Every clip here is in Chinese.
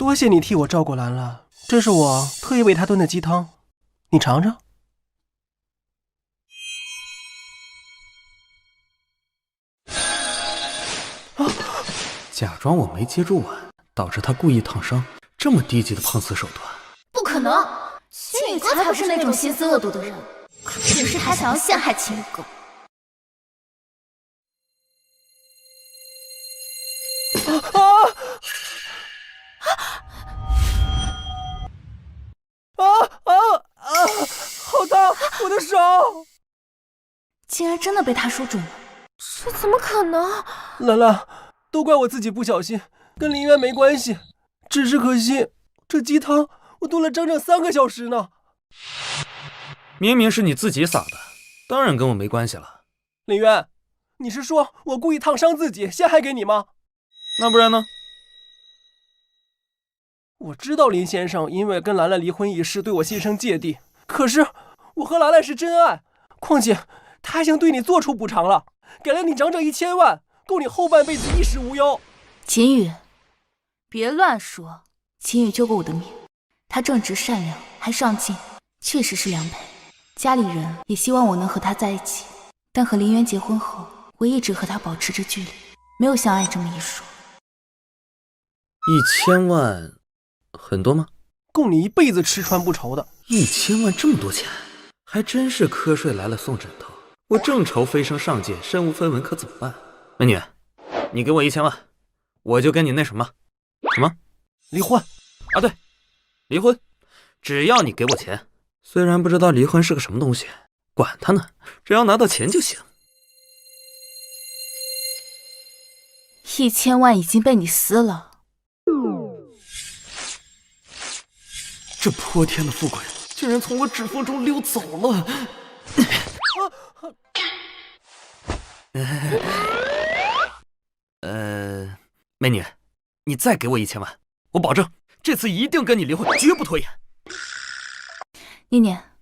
多谢你替我照顾兰兰，这是我特意为她炖的鸡汤，你尝尝。假装我没接住碗，导致他故意烫伤，这么低级的碰瓷手段，不可能！秦宇哥才不是那种心思恶毒的人，只是他想要陷害秦宇哥。好疼，我的手！竟然真的被他说中了，这怎么可能？兰兰，都怪我自己不小心，跟林渊没关系，只是可惜这鸡汤我炖了整整3个小时呢。明明是你自己撒的，当然跟我没关系了。林渊，你是说我故意烫伤自己，陷害给你吗？那不然呢？我知道林先生因为跟兰兰离婚一事对我心生芥蒂，可是我和兰兰是真爱，况且他已经对你做出补偿了，给了你整整1000万，够你后半辈子衣食无忧。秦宇，别乱说。秦宇救过我的命，他正直善良还上进，确实是良配。家里人也希望我能和他在一起，但和林渊结婚后，我一直和他保持着距离，没有相爱这么一说。1000万很多吗？够你一辈子吃穿不愁的。1000万这么多钱，还真是瞌睡来了送枕头。我正愁飞升上界，身无分文，可怎么办？美女，你给我1000万，我就跟你那什么离婚啊？对，离婚，只要你给我钱。虽然不知道离婚是个什么东西，管他呢，只要拿到钱就行。1000万已经被你撕了。这泼天的富贵竟然从我指缝中溜走了。美女，你再给我1000万，我保证这次一定跟你离婚，绝不拖延。念念，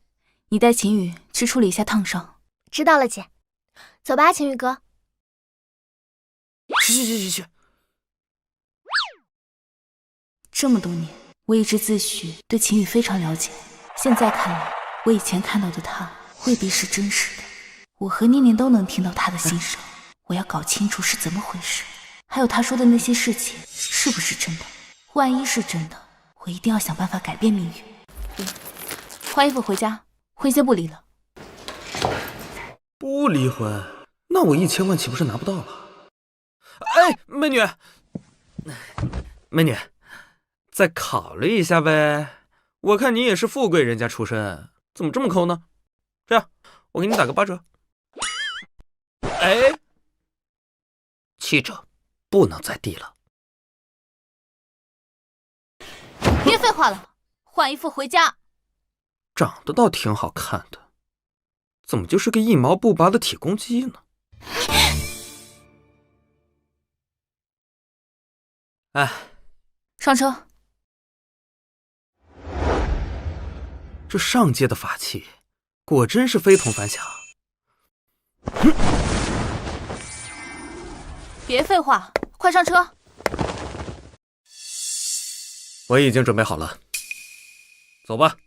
你带秦宇去处理一下烫伤。知道了，姐。走吧，秦宇哥。去。这么多年，我一直自诩对秦宇非常了解，现在看来，我以前看到的他未必是真实的。我和念念都能听到他的心声，我要搞清楚是怎么回事，还有他说的那些事情是不是真的。万一是真的，我一定要想办法改变命运。换衣服回家，婚先不离了。不离婚，那我1000万岂不是拿不到了？哎，美女，再考虑一下呗。我看你也是富贵人家出身，怎么这么抠呢？这样，我给你打个8折。哎，7折，不能再低了。别废话了，换衣服回家。长得倒挺好看的，怎么就是个一毛不拔的铁公鸡呢？哎，上车。这上界的法器果真是非同凡响。别废话，快上车。我已经准备好了，走吧。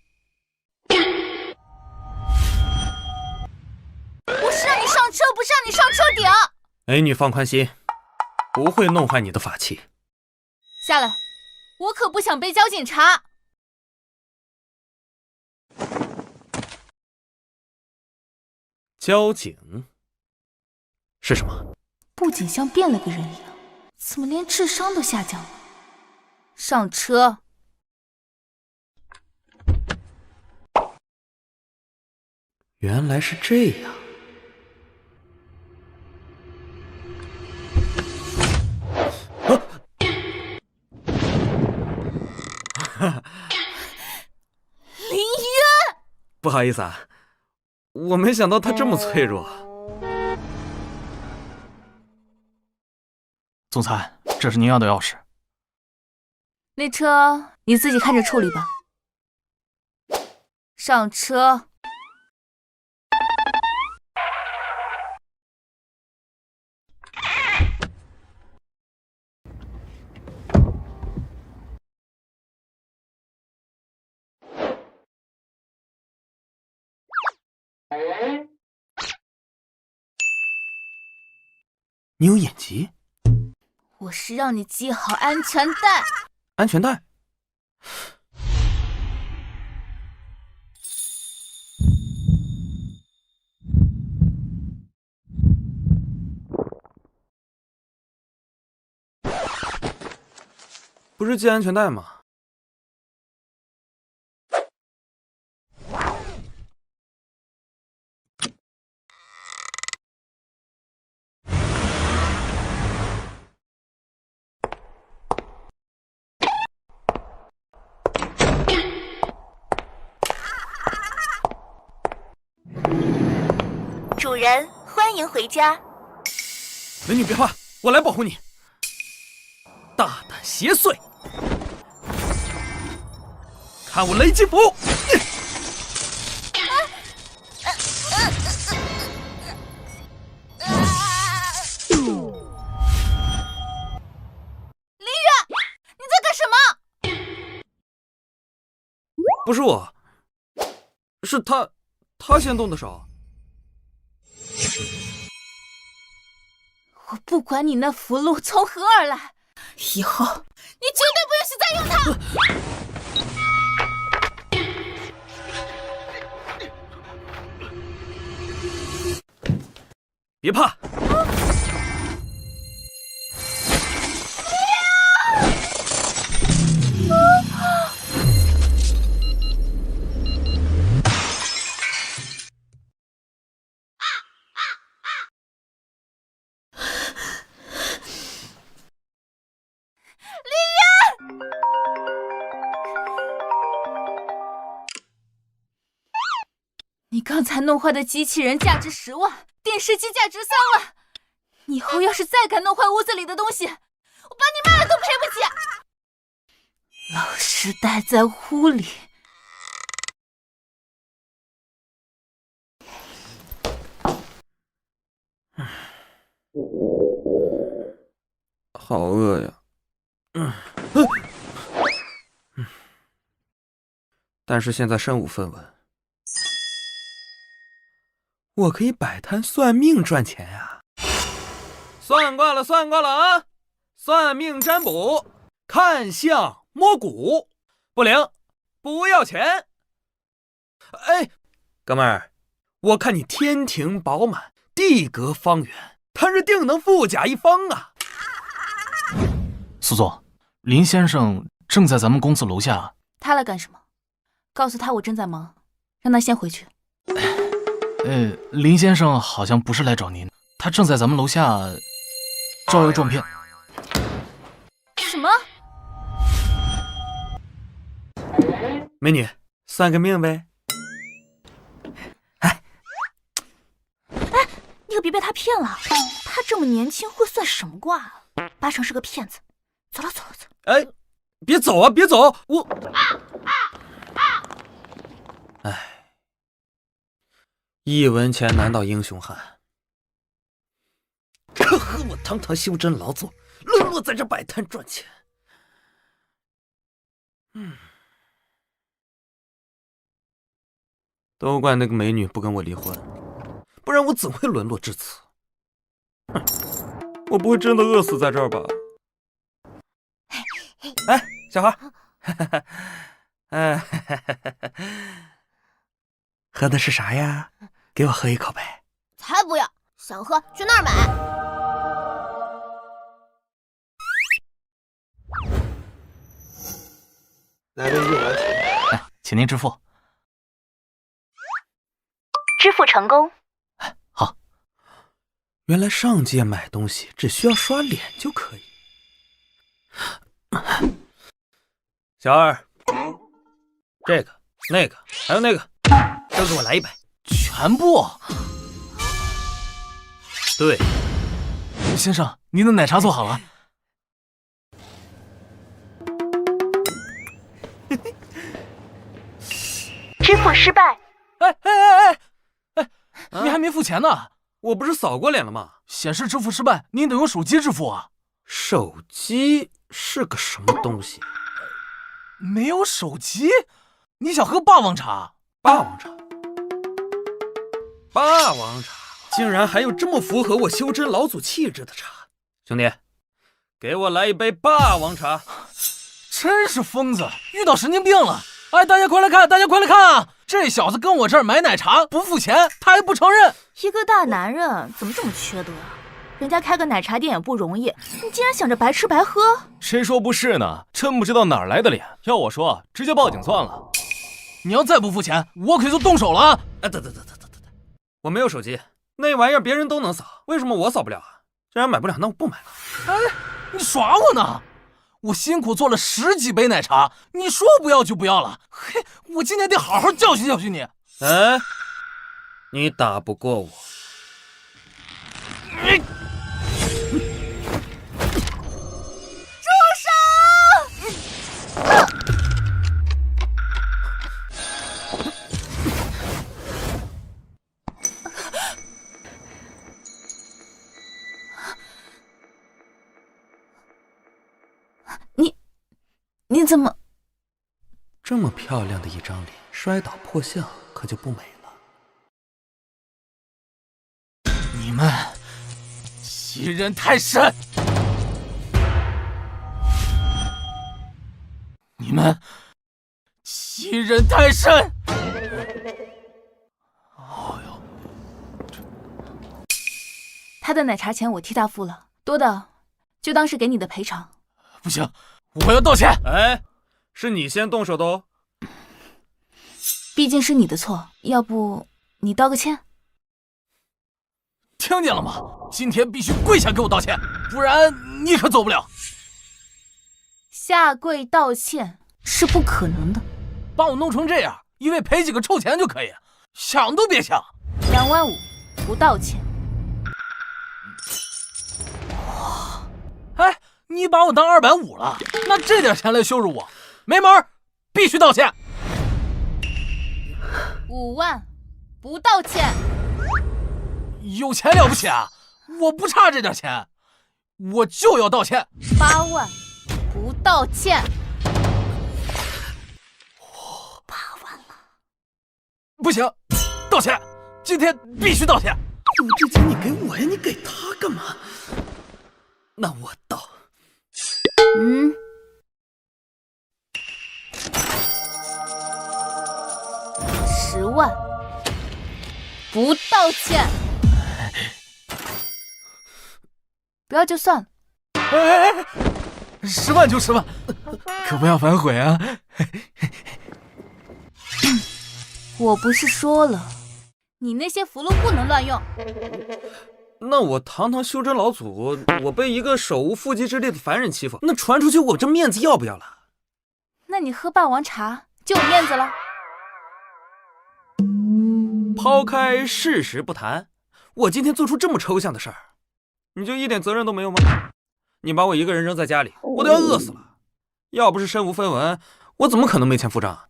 我是让你上车，不是让你上车顶。美女放宽心，不会弄坏你的法器。下来，我可不想被交警查。交警是什么？不仅像变了个人一样，怎么连智商都下降了？上车。原来是这样。林渊，不好意思啊，我没想到他这么脆弱。总裁，这是您要的钥匙。那车你自己看着处理吧。上车。你有眼疾？我是让你系好安全带。安全带？不是系安全带吗？主人，欢迎回家。美女别怕，我来保护你。大胆邪祟，看我雷击斧！你在干什么？不是我，是他先动的手。我不管你那符箓从何而来，以后你绝对不允许再用它！别怕。你刚才弄坏的机器人价值10万，电视机价值3万。你以后要是再敢弄坏屋子里的东西，我把你卖了都赔不起。老实待在屋里。好饿呀。但是现在身无分文，我可以摆摊算命赚钱呀。算卦了，算卦了啊！算命占卜，看相摸骨，不灵，不要钱。哎，哥们儿，我看你天庭饱满，地阁方圆，他日定能富甲一方啊！苏总，林先生正在咱们公司楼下。他来干什么？告诉他我正在忙，让他先回去。林先生好像不是来找您，他正在咱们楼下招摇撞骗。什么？美女，算个命呗。你可别被他骗了，他这么年轻会算什么卦啊？八成是个骗子。走了走了走了。哎，别走啊，别走！我，哎，一文钱难倒英雄汉，可和我堂堂修真劳作，沦落在这摆摊赚钱。都怪那个美女不跟我离婚，不然我怎会沦落至此？哼，我不会真的饿死在这儿吧？哎，小花，喝的是啥呀？给我喝一口呗。才不要，想喝去那儿买。来个1元钱。请您支付。支付成功。好。原来上界买东西只需要刷脸就可以。小二，这个、那个，还有那个，都给我来100。全部？对。先生，您的奶茶做好了。支付失败。你还没付钱呢。我不是扫过脸了吗？显示支付失败，您得用手机支付啊。手机是个什么东西？没有手机？你想喝霸王茶？霸王茶？霸王茶，竟然还有这么符合我修真老祖气质的茶！兄弟，给我来一杯霸王茶！真是疯子，遇到神经病了！哎，大家快来看，大家快来看啊！这小子跟我这儿买奶茶不付钱，他还不承认。一个大男人怎么这么缺德啊？人家开个奶茶店也不容易，你竟然想着白吃白喝？谁说不是呢？真不知道哪儿来的脸。要我说，直接报警算了。你要再不付钱，我可就动手了啊！哎，等，我没有手机，那玩意儿别人都能扫，为什么我扫不了啊？既然买不了，那我不买了。哎，你耍我呢？我辛苦做了10几杯奶茶，你说不要就不要了。嘿，我今天得好好教训教训你。哎，你打不过我。你怎么这么漂亮的一张脸，摔倒破相可就不美了。你们欺人太甚！你们欺人太甚！哦哟，他的奶茶钱我替他付了，多的就当是给你的赔偿。不行，我要道歉！哎，是你先动手的哦。毕竟是你的错，要不你道个歉？听见了吗？今天必须跪下给我道歉，不然你可走不了。下跪道歉是不可能的。把我弄成这样，一味赔几个臭钱就可以，想都别想。2万5，不道歉。哎，你把我当250了，拿这点钱来羞辱我，没门儿，必须道歉。5万，不道歉。有钱了不起啊？我不差这点钱，我就要道歉。8万，不道歉。8万了，不行，道歉，今天必须道歉。有这钱你给我呀，你给他干嘛？那我道。10万，不道歉。不要就算了。哎，10万就10万，可不要反悔啊！我不是说了，你那些符箓不能乱用。那我堂堂修真老祖，我被一个手无缚鸡之力的凡人欺负，那传出去我这面子要不要了？那你喝霸王茶就有面子了。抛开事实不谈，我今天做出这么抽象的事儿，你就一点责任都没有吗？你把我一个人扔在家里，我都要饿死了。要不是身无分文，我怎么可能没钱付账？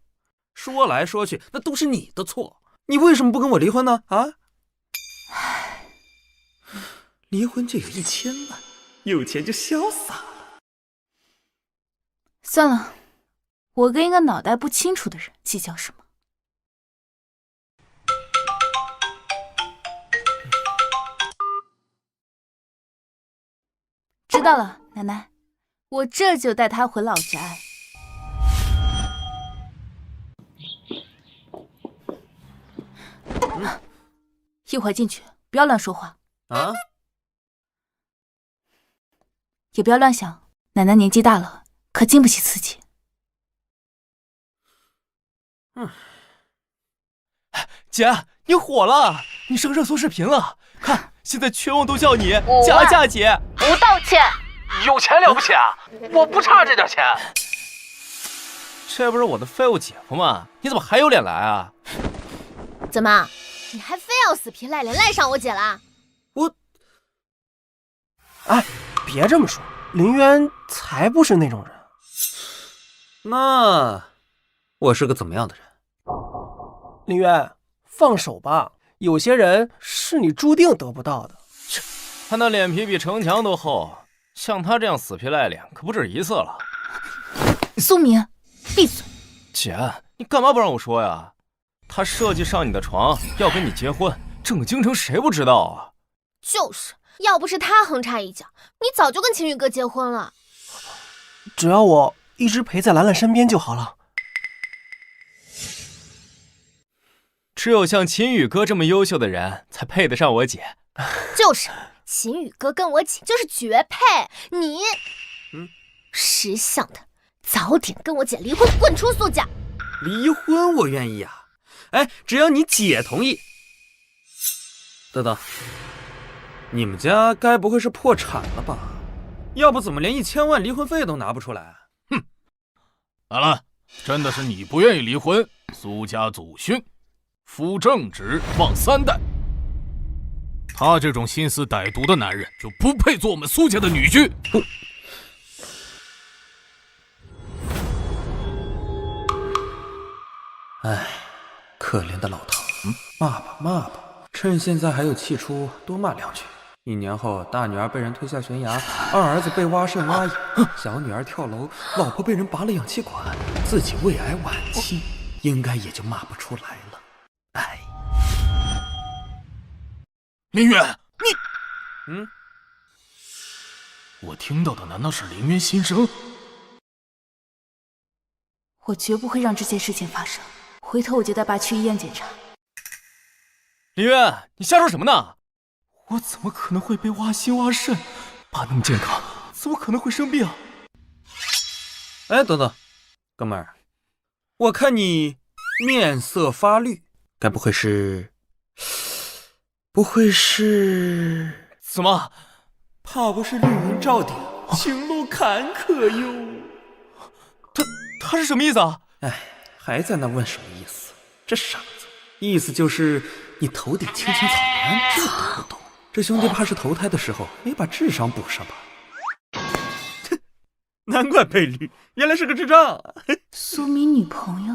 说来说去，那都是你的错。你为什么不跟我离婚呢？啊？离婚就有1000万，有钱就潇洒了。算了，我跟一个脑袋不清楚的人计较什么？知道了，奶奶，我这就带他回老宅。一会儿进去，不要乱说话啊，也不要乱想。奶奶年纪大了，可经不起刺激。姐，你火了，你上热搜视频了，看，现在全网都叫你佳佳姐。不道歉。有钱了不起啊？我不差这点钱。这不是我的废物姐夫吗？你怎么还有脸来啊？怎么，你还非要死皮赖脸赖上我姐啦？哎，别这么说，林渊才不是那种人。那我是个怎么样的人？林渊，放手吧，有些人是你注定得不到的。他那脸皮比城墙都厚，像他这样死皮赖脸可不止一次了。苏明，闭嘴！姐，你干嘛不让我说呀？他设计上你的床，要跟你结婚，正经城谁不知道啊？就是，要不是他横插一脚，你早就跟秦宇哥结婚了。只要我一直陪在兰兰身边就好了。只有像秦宇哥这么优秀的人，才配得上我姐。就是，秦宇哥跟我姐就是绝配。你，识相的，早点跟我姐离婚，滚出苏家。离婚我愿意啊，哎，只要你姐同意。等等，你们家该不会是破产了吧？要不怎么连1000万离婚费都拿不出来？哼，兰兰，真的是你不愿意离婚？苏家祖训，夫正直，旺3代。他这种心思歹毒的男人，就不配做我们苏家的女婿。哎，可怜的老头，骂吧骂吧，趁现在还有气出，多骂2句。1年后，大女儿被人推下悬崖，二儿子被挖肾挖眼，小女儿跳楼，老婆被人拔了氧气管，自己胃癌晚期，应该也就骂不出来了。哎，林渊，你，我听到的难道是林渊心声？我绝不会让这些事情发生。回头我就带爸去医院检查。林渊，你瞎说什么呢？我怎么可能会被挖心挖肾？爸那么健康，怎么可能会生病？哎，等等，哥们儿，我看你面色发绿，该不会是……怎么？怕不是绿云罩顶，情路坎坷哟。他是什么意思啊？哎，还在那问什么意思？这傻子，意思就是你头顶青青草原，这都不懂。这兄弟怕是投胎的时候没把智商补上吧？难怪被绿，原来是个智障啊！苏明女朋友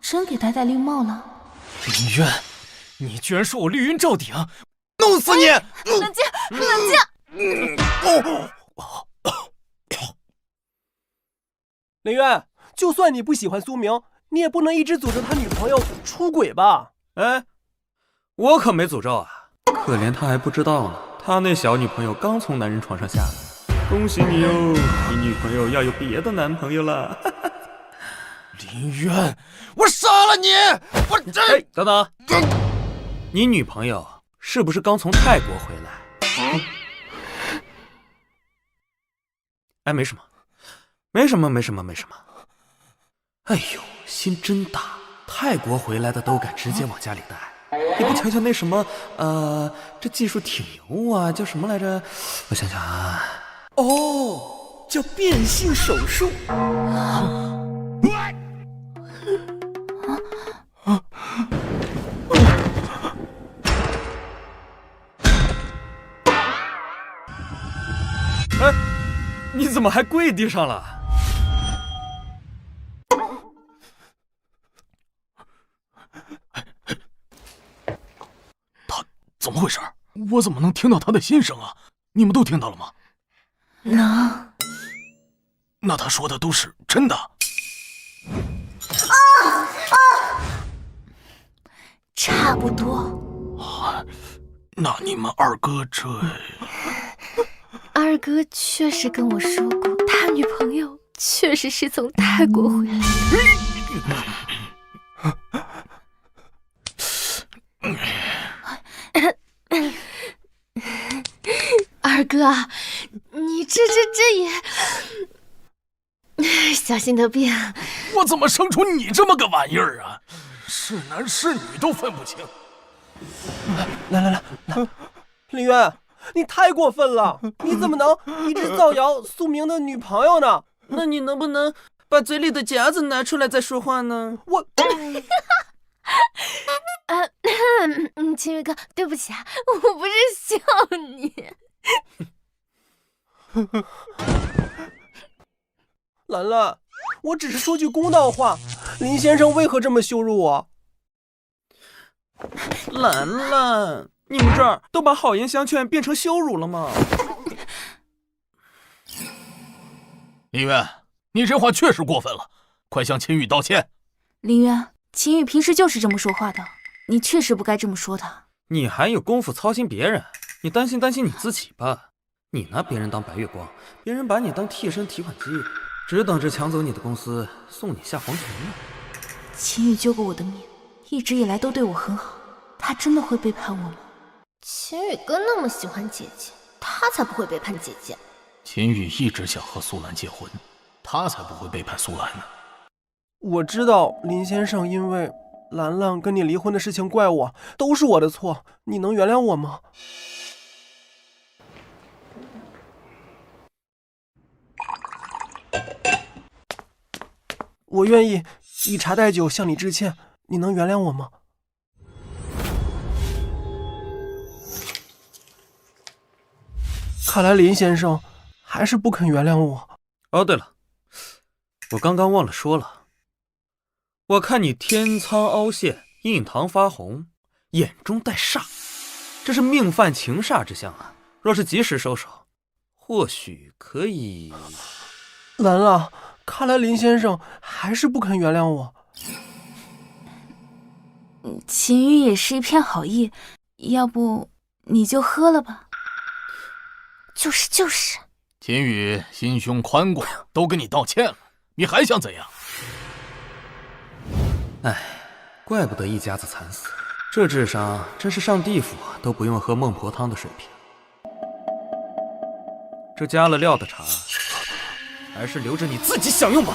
真给他戴绿帽了？林渊，你居然说我绿云罩顶，弄死你！冷静，冷静！林渊，就算你不喜欢苏明，你也不能一直诅咒他女朋友出轨吧？哎，我可没诅咒啊！可怜他还不知道呢，他那小女朋友刚从男人床上下来。恭喜你哟，你女朋友要有别的男朋友了。林渊，我杀了你！我这……哎，等等，你女朋友是不是刚从泰国回来？哎，没什么，没什么，没什么，没什么。哎呦，心真大，泰国回来的都敢直接往家里带。你不瞧瞧那什么，这技术挺牛啊，叫什么来着？我想想啊，哦，叫变性手术。哎，你怎么还跪地上了？怎么回事？我怎么能听到他的心声啊？你们都听到了吗？能。那他说的都是真的？差不多。啊，那你们二哥这……二哥确实跟我说过，他女朋友确实是从泰国回来。二哥，你这也小心得病。我怎么生出你这么个玩意儿啊？是男是女都分不清。来，林渊，你太过分了！你怎么能一直造谣苏明的女朋友呢？那你能不能把嘴里的夹子拿出来再说话呢？我。秦宇哥，对不起啊，我不是笑你。兰兰，我只是说句公道话，林先生为何这么羞辱我？兰兰，你们这儿都把好言相劝变成羞辱了吗？林渊，你这话确实过分了，快向秦宇道歉。林渊，秦宇平时就是这么说话的，你确实不该这么说他。你还有功夫操心别人？你担心你自己吧。你拿别人当白月光，别人把你当替身提款机，只等着抢走你的公司，送你下黄泉呢。秦宇救过我的命，一直以来都对我很好，他真的会背叛我吗？秦宇哥那么喜欢姐姐，他才不会背叛姐姐。秦宇一直想和苏兰结婚，他才不会背叛苏兰呢。我知道林先生因为兰兰跟你离婚的事情怪我，都是我的错，你能原谅我吗？我愿意以茶代酒向你致歉，你能原谅我吗？看来林先生还是不肯原谅我。哦，对了，我刚刚忘了说了，我看你天苍凹陷，印堂发红，眼中带煞，这是命犯情煞之象啊！若是及时收手，或许可以。兰兰，看来林先生还是不肯原谅我。秦宇也是一片好意，要不你就喝了吧。就是，秦宇心胸宽广，都跟你道歉了，你还想怎样？哎，怪不得一家子惨死，这智商真是上地府都不用喝孟婆汤的水平。这加了料的茶，还是留着你自己享用吧。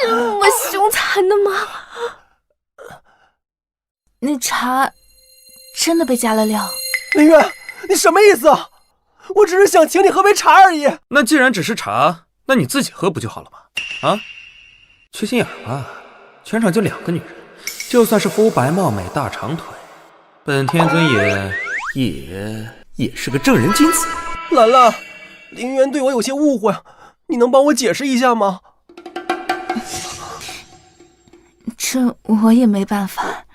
这么凶残的吗？那茶真的被加了料。林渊，你什么意思啊？我只是想请你喝杯茶而已。那既然只是茶，那你自己喝不就好了吗？啊，缺心眼吧？全场就2个女人，就算是肤白貌美大长腿，本天尊也是个正人君子。兰兰，林渊对我有些误会，你能帮我解释一下吗？这我也没办法。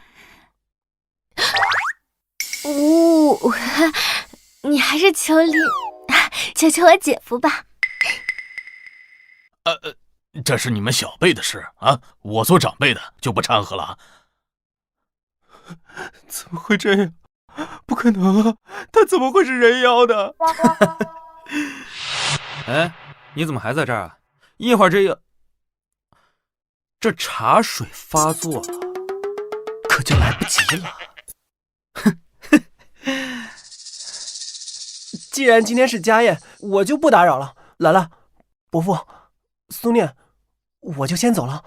你还是求我姐夫吧。这是你们小辈的事啊，我做长辈的就不掺和了。怎么会这样？不可能啊，他怎么会是人妖的？哎，你怎么还在这儿啊？一会儿这茶水发作了，可就来不及了。既然今天是家宴，我就不打扰了。兰兰，伯父，苏念，我就先走了。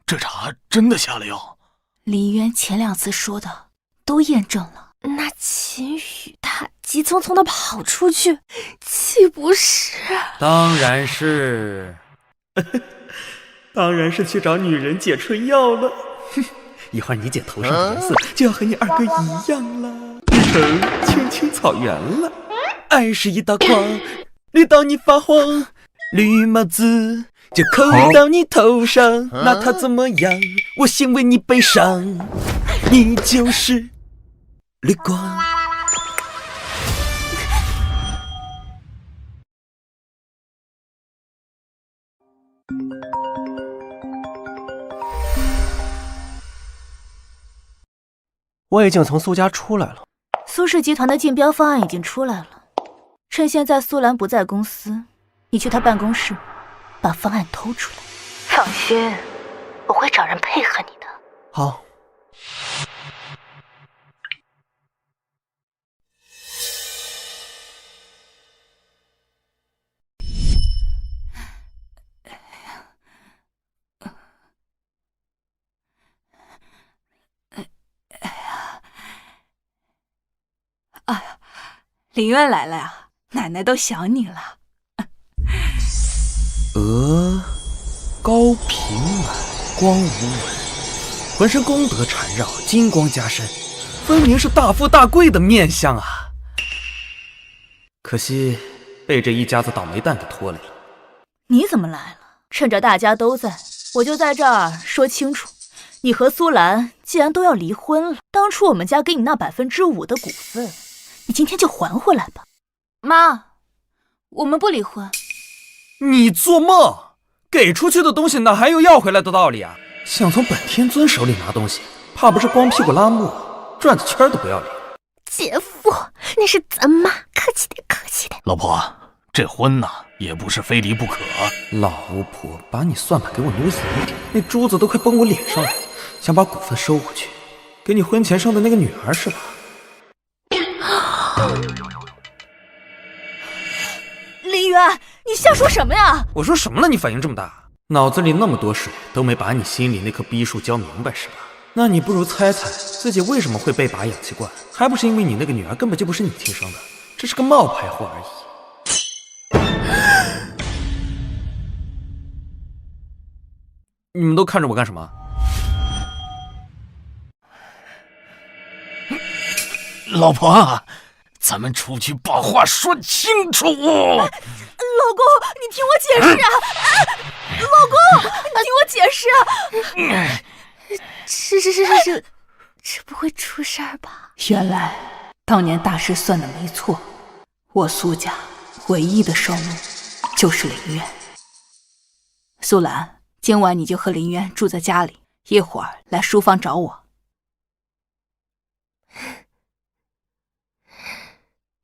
这茶真的下了药。林渊前2次说的都验证了。那秦宇他急匆匆的跑出去，岂不是？当然是去找女人解春药了。一会儿你姐头上的颜色就要和你二哥一样了，变成青青草原了。爱是一道光，绿到你发慌，绿帽子就扣到你头上，那他怎么样？我先为你悲伤，你就是绿光。我已经从苏家出来了。苏氏集团的竞标方案已经出来了，趁现在苏兰不在公司，你去他办公室把方案偷出来。放心，我会找人配合你的。好。哎呀，林渊来了呀，奶奶都想你了。高平满，光无纹，浑身功德缠绕，金光加身，分明是大富大贵的面相啊！可惜被这一家子倒霉蛋给拖累了。你怎么来了？趁着大家都在，我就在这儿说清楚，你和苏兰既然都要离婚了，当初我们家给你那5%的股份，你今天就还回来吧。妈，我们不离婚。你做梦！给出去的东西哪还有要回来的道理啊？想从本天尊手里拿东西，怕不是光屁股拉磨，转子圈都不要脸。姐夫，那是咱妈，客气点，客气点。老婆，这婚呐，也不是非离不可。老婆，把你算盘给我挪远一点，那珠子都快崩我脸上了，想把股份收回去，给你婚前生的那个女儿是吧？林渊，你瞎说什么呀？我说什么了？你反应这么大，脑子里那么多水，都没把你心里那棵逼树浇明白是吧？那你不如猜猜自己为什么会被拔氧气罐，还不是因为你那个女儿根本就不是你亲生的，这是个冒牌货而已。你们都看着我干什么？老婆，咱们出去把话说清楚。老公，你听我解释啊！老公，你听我解释啊！这不会出事儿吧？原来当年大师算的没错，我苏家唯一的生路就是林渊。苏兰，今晚你就和林渊住在家里，一会儿来书房找我。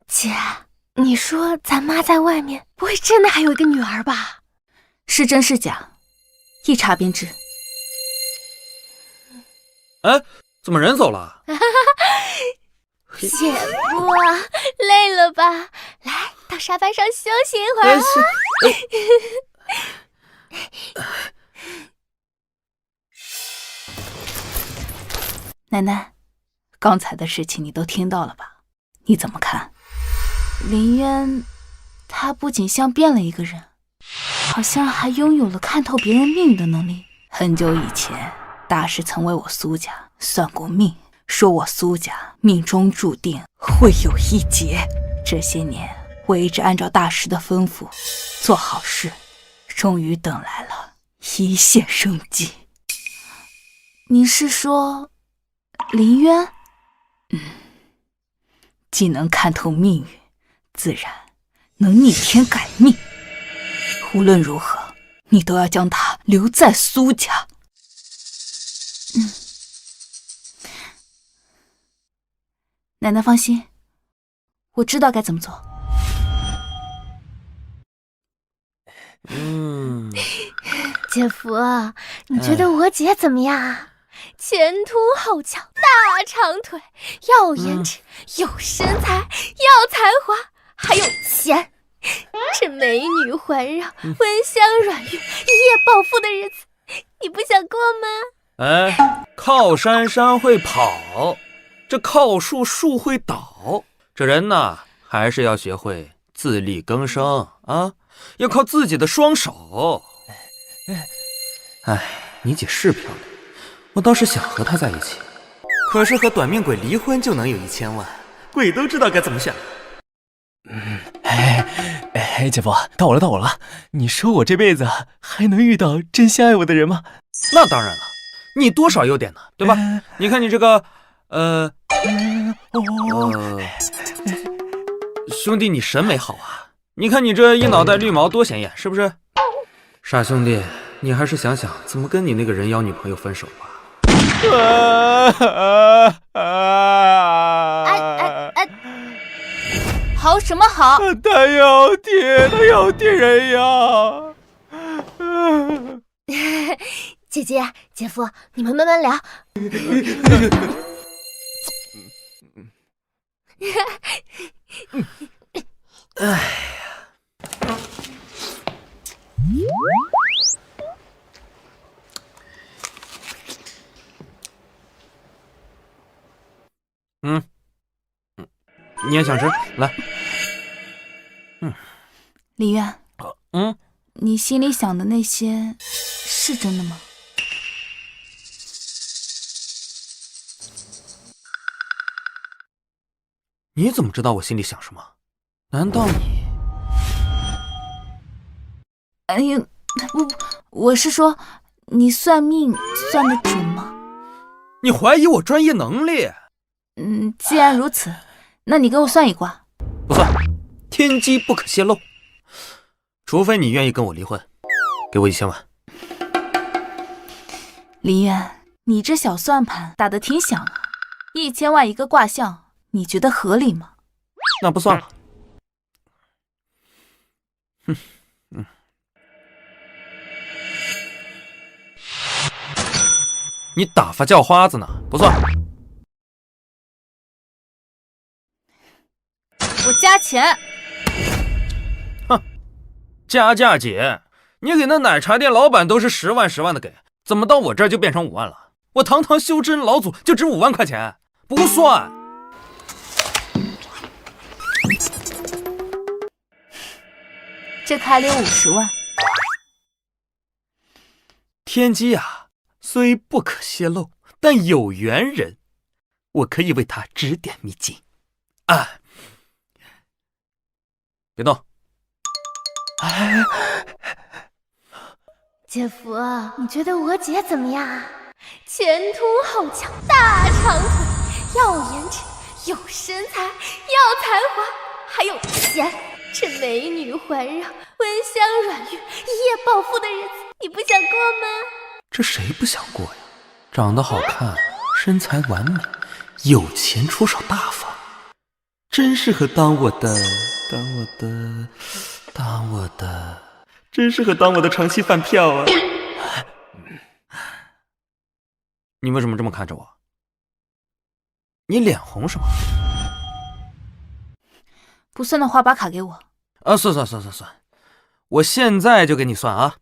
姐，你说咱妈在外面不会真的还有一个女儿吧？是真是假，一查便知。哎，怎么人走了？姐夫，累了吧？来，到沙发上休息一会儿啊。奶奶，刚才的事情你都听到了吧？你怎么看？林渊，他不仅像变了一个人，好像还拥有了看透别人命运的能力。很久以前，大师曾为我苏家算过命，说我苏家命中注定会有一劫。这些年，我一直按照大师的吩咐做好事，终于等来了一线生机。你是说林渊？既能看透命运，自然能逆天改命。无论如何，你都要将他留在苏家。奶奶放心，我知道该怎么做。姐夫，你觉得我姐怎么样啊？前凸后翘，大长腿，要颜值，有身材，要才华，还有钱。这美女环绕，温香软玉，一夜暴富的日子，你不想过吗？哎，靠山山会跑，这靠树树会倒。这人呐，还是要学会自力更生啊，要靠自己的双手。哎，你姐是漂亮，我倒是想和她在一起，可是和短命鬼离婚就能有1000万，鬼都知道该怎么选。姐夫，到我了！你说我这辈子还能遇到真心爱我的人吗？那当然了，你多少优点呢，对吧？你看你这个，兄弟，你审美好啊！你看你这一脑袋绿毛多显眼，是不是？傻兄弟，你还是想想怎么跟你那个人妖女朋友分手吧。好什么好？他要替人妖。姐姐、姐夫，你们慢慢聊。哎呀，你也想吃？来。李渊，你心里想的那些是真的吗？你怎么知道我心里想什么？难道你……哎呀，我是说，你算命算得准吗？你怀疑我专业能力？既然如此，那你给我算一卦。不算，天机不可泄露。除非你愿意跟我离婚，给我1000万。林渊，你这小算盘打得挺响啊，1000万一个卦象，你觉得合理吗？那不算了。你打发叫花子呢？不算。我加钱。加价姐，你给那奶茶店老板都是10万10万的给，怎么到我这儿就变成5万了？我堂堂修真老祖就值5万块钱，不算。这开了有50万。天机啊，虽不可泄露，但有缘人，我可以为他指点迷津。别动。姐夫，你觉得我姐怎么样啊？前凸后翘，大长腿，要颜值，有身材，要才华，还有钱。这美女环绕，温香软玉，一夜暴富的日子，你不想过吗？这谁不想过呀？长得好看，身材完美，有钱出手大方，真适合当我的，真适合当我的长期饭票啊！你为什么这么看着我？你脸红什么？不算的话，把卡给我。算，我现在就给你算啊。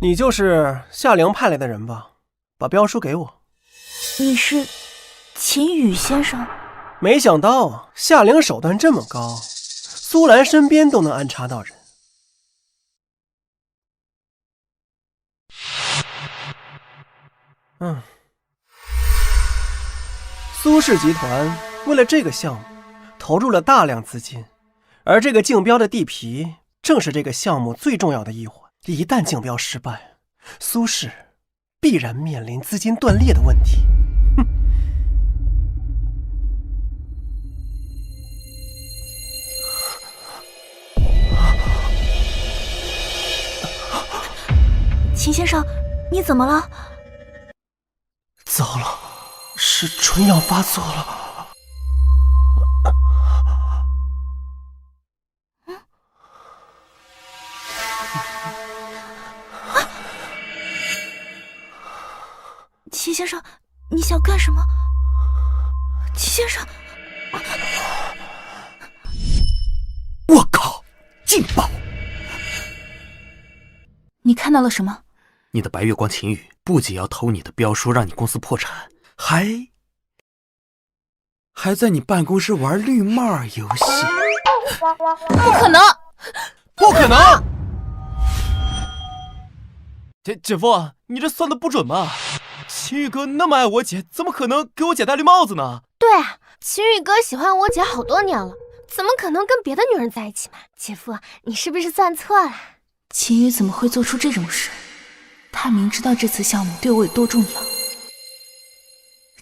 你就是夏灵派来的人吧？把标书给我。你是秦羽先生？没想到夏灵手段这么高，苏兰身边都能安插到人。苏氏集团为了这个项目投入了大量资金，而这个竞标的地皮正是这个项目最重要的一环。一旦竞标失败，苏氏必然面临资金断裂的问题。秦先生，你怎么了？糟了，是春药发作了。秦先生，你想干什么？秦先生，我靠，劲爆！你看到了什么？你的白月光秦羽不仅要偷你的标书，让你公司破产，还在你办公室玩绿帽游戏。不可能！不可能！姐夫，你这算的不准吧？秦羽哥那么爱我姐，怎么可能给我姐戴绿帽子呢？对啊，秦羽哥喜欢我姐好多年了，怎么可能跟别的女人在一起嘛？姐夫，你是不是算错了？秦羽怎么会做出这种事？他明知道这次项目对我有多重要。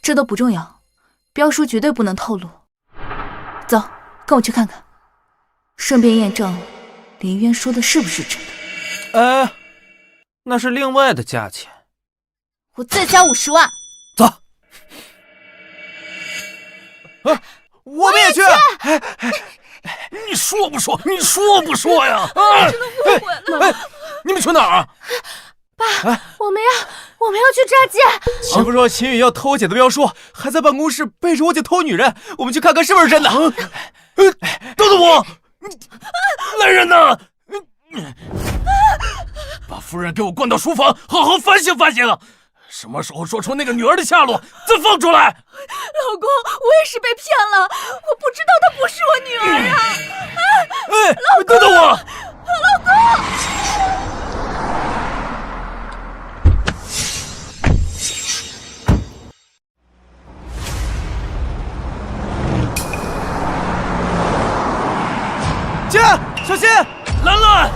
这都不重要，标书绝对不能透露。走，跟我去看看，顺便验证林渊说的是不是真的。那是另外的价钱。我再加50万。走。我们也去。你说不说？你说不说呀？真的误会了。你们去哪儿啊？爸，我们要去抓奸。前夫说秦羽要偷我姐的标书，还在办公室背着我姐偷女人，我们去看看是不是真的。等等我，来人呐！夫人给我关到书房，好好反省反省。什么时候说出那个女儿的下落，再放出来。老公，我也是被骗了，我不知道她不是我女儿啊！哎，等等我！老公。姐，小心！兰兰！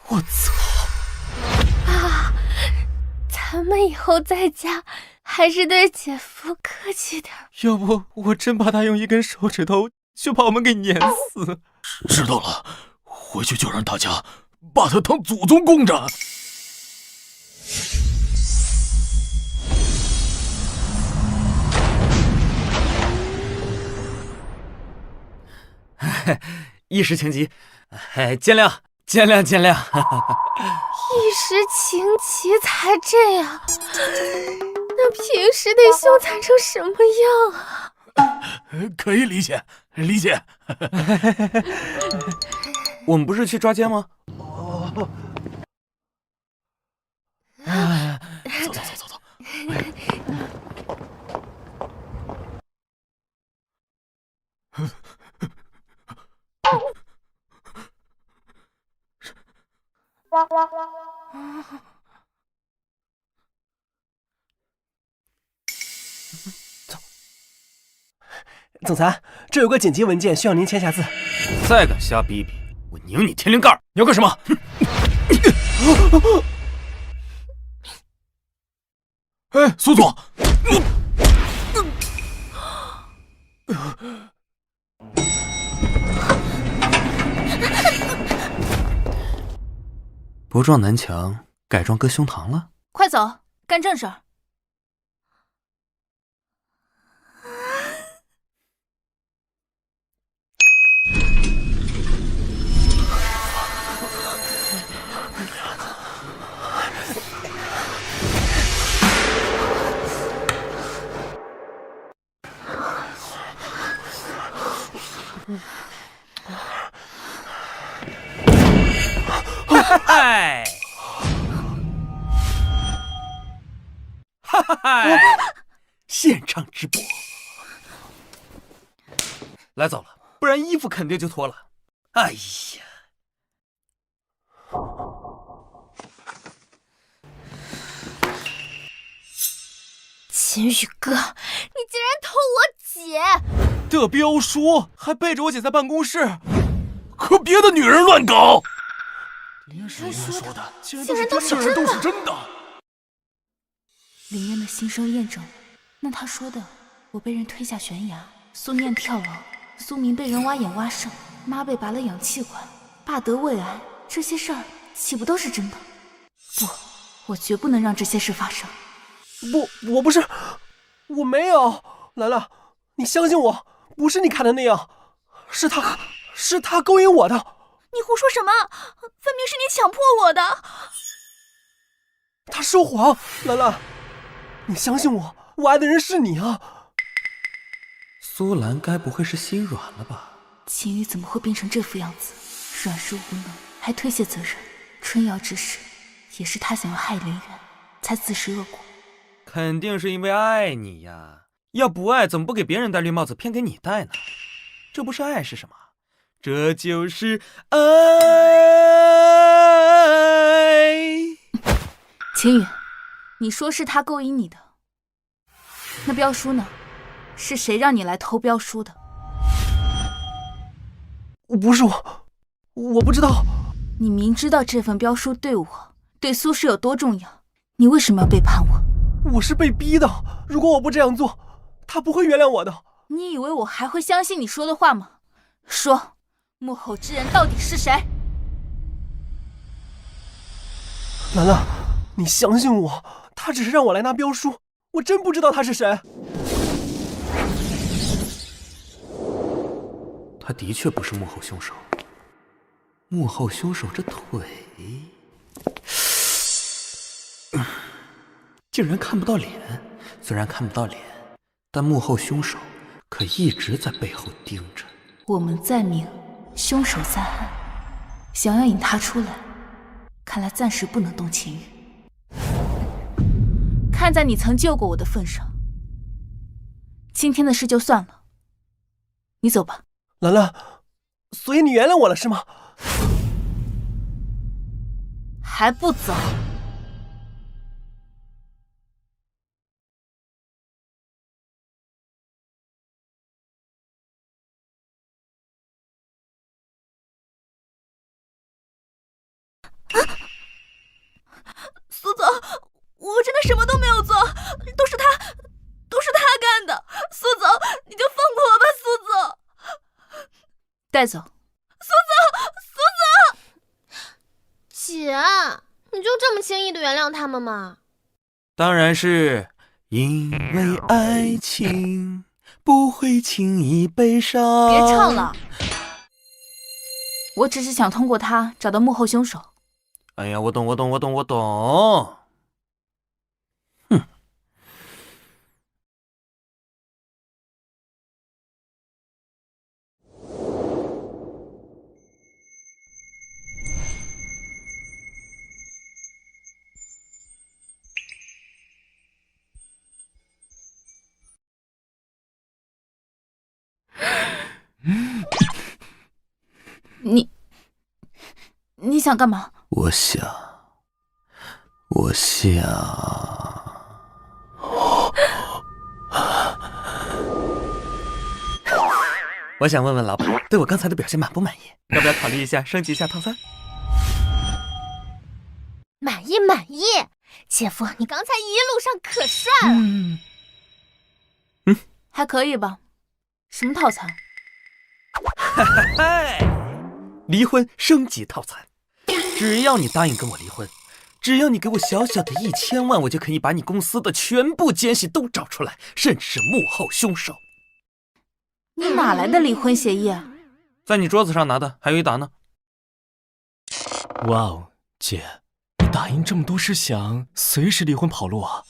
我操！啊，咱们以后在家还是对姐夫客气点。要不我真怕他用一根手指头就把我们给碾死。知道了，回去就让大家把他当祖宗供着。一时情急，见谅见谅见谅。一时情急才这样，那平时得凶残成什么样啊？可以理解，理解。我们不是去抓奸吗？走走走走走。总裁，这有个紧急文件需要您签下字。再敢瞎逼逼，我拧你天灵盖！你要干什么？哎，苏总，不撞南墙，改装割胸膛了？快走，干正事儿。嗨，哈哈哈！现场直播，来早了，不然衣服肯定就脱了。哎呀，秦宇哥，你竟然偷我姐！的彪叔还背着我姐在办公室，和别的女人乱搞。林渊说的竟然都是真的。林渊的心声验证了，那他说的我被人推下悬崖，苏念跳楼，苏明被人挖眼挖肾，妈被拔了氧气管，爸得胃癌，这些事儿岂不都是真的？不，我绝不能让这些事发生。不，我不是，我没有。兰兰，你相信我，不是你看的那样，是他勾引我的。你胡说什么？分明是你强迫我的。他说谎，兰兰，你相信我，我爱的人是你啊。苏兰该不会是心软了吧？秦宇怎么会变成这副样子？软弱无能，还推卸责任。春瑶之事，也是他想要害林渊，才自食恶果。肯定是因为爱你呀，要不爱怎么不给别人戴绿帽子，偏给你戴呢？这不是爱是什么？这就是爱。秦宇，你说是他勾引你的，那标书呢？是谁让你来偷标书的？不是我不知道。你明知道这份标书对我、对苏轼有多重要，你为什么要背叛我？我是被逼的，如果我不这样做，他不会原谅我的。你以为我还会相信你说的话吗？说，幕后之人到底是谁？兰兰，你相信我，他只是让我来拿镖书，我真不知道他是谁。他的确不是幕后凶手。幕后凶手这腿，竟然看不到脸。虽然看不到脸，但幕后凶手可一直在背后盯着。我们在明，凶手在暗，想要引他出来，看来暂时不能动情欲。看在你曾救过我的份上，今天的事就算了，你走吧。兰兰，所以你原谅我了是吗？还不走？苏总，我真的什么都没有做，都是他干的。苏总，你就放过我吧，苏总。带走。姐，你就这么轻易的原谅他们吗？当然是因为爱情不会轻易悲伤。别唱了，我只是想通过他找到幕后凶手。哎呀，我懂。你想干嘛？我想，我想问问老板，对我刚才的表现满不满意？要不要考虑一下升级一下套餐？满意，姐夫，你刚才一路上可帅了。还可以吧。什么套餐？嗨，离婚升级套餐，只要你答应跟我离婚，只要你给我小小的1000万，我就可以把你公司的全部奸细都找出来，认识幕后凶手。你哪来的离婚协议啊？在你桌子上拿的，还有一沓呢。哇哦，姐，你打印这么多是想随时离婚跑路啊？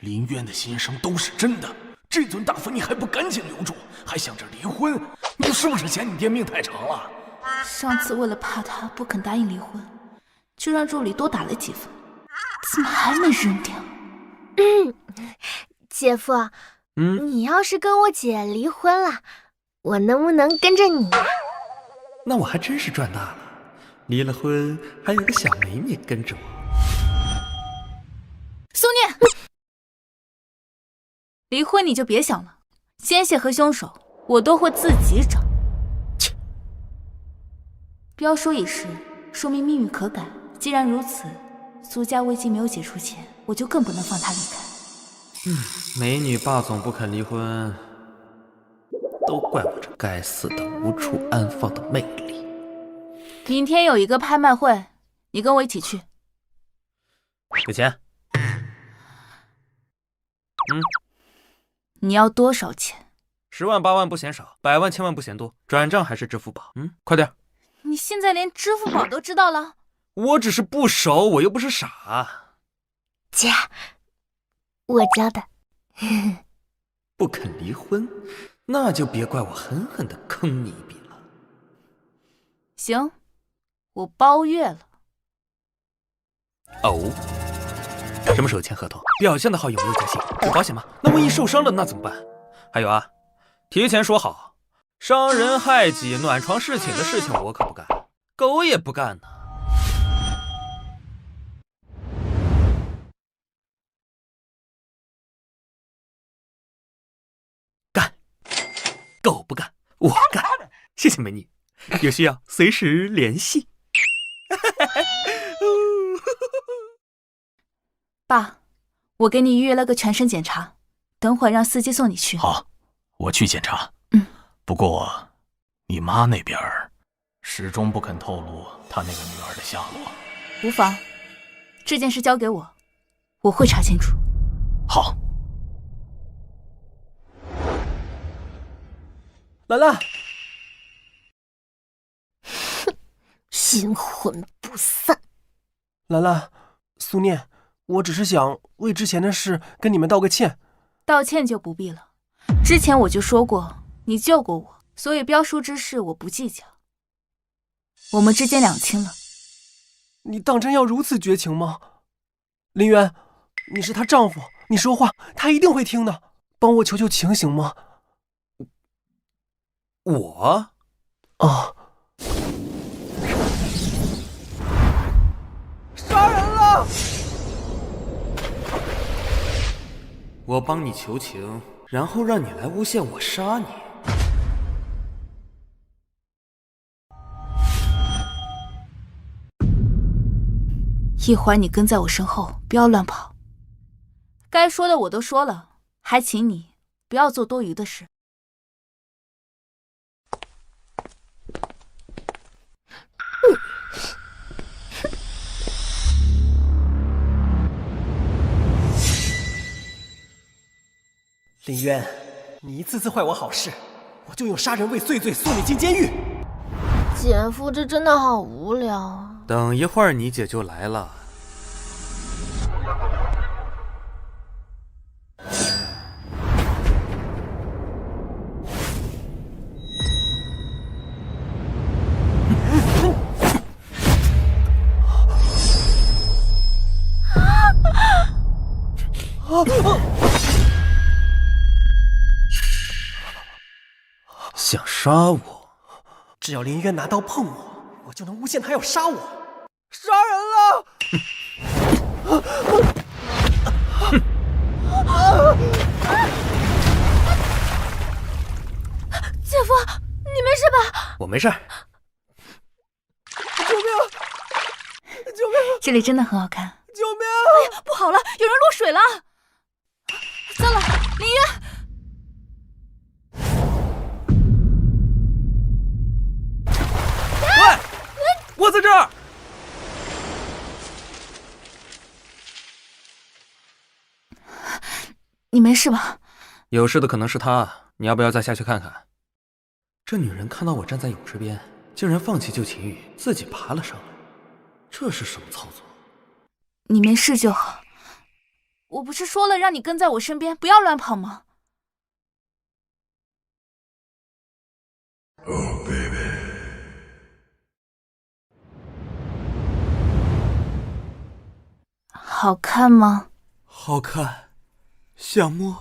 林渊的心声都是真的，这尊大佛你还不赶紧留住，还想着离婚，你是不是嫌你爹命太长了？上次为了怕他不肯答应离婚，就让助理多打了几分，怎么还没扔掉？姐夫，你要是跟我姐离婚了，我能不能跟着你？那我还真是赚大了，离了婚还有个小美女跟着我。苏念，离婚你就别想了，奸细和凶手我都会自己找。切，镖书已实，说明命运可改。既然如此，苏家危机没有解除前，我就更不能放他离开。美女霸总不肯离婚，都怪我这该死的无处安放的魅力。明天有一个拍卖会，你跟我一起去。给钱。你要多少钱？10万8万不嫌少，100万1000万不嫌多，转账还是支付宝？快点。你现在连支付宝都知道了？我只是不熟，我又不是傻。姐，我教的。不肯离婚，那就别怪我狠狠地坑你一笔了。行，我包月了。哦，什么时候签合同？表现的好有没有加薪？有保险吗？那万一受伤了那怎么办？还有啊，提前说好，伤人害己、暖床侍寝的事情我可不干，狗也不干呢。干，狗不干，我干。谢谢美女，有需要随时联系。爸，我给你预约了个全身检查，等会儿让司机送你去。好，我去检查。不过你妈那边始终不肯透露他那个女儿的下落。无妨，这件事交给我，我会查清楚。好。兰兰，阴魂不散。兰兰，苏念，我只是想为之前的事跟你们道个歉。道歉就不必了，之前我就说过，你救过我，所以标书之事我不计较。我们之间两清了。你当真要如此绝情吗？林渊，你是她丈夫，你说话她一定会听的，帮我求求情行吗？我？啊！杀人了！我帮你求情，然后让你来诬陷我杀你。一会儿你跟在我身后，不要乱跑。该说的我都说了，还请你不要做多余的事。林渊，你一次次坏我好事，我就用杀人未遂罪送你进监狱。姐夫，这真的好无聊啊！等一会儿你姐就来了。想杀我？只要林渊拿刀碰我，我就能诬陷他要杀我。杀人了！姐夫，你没事吧？我没事。救命！救命！这里真的很好看。救命！不好了，有人落水了！糟了，林渊！我在这儿。你没事吧？有事的可能是他，你要不要再下去看看？这女人看到我站在泳池边，竟然放弃救秦宇，自己爬了上来，这是什么操作？你没事就好。我不是说了让你跟在我身边，不要乱跑吗？好看吗？好看，想摸。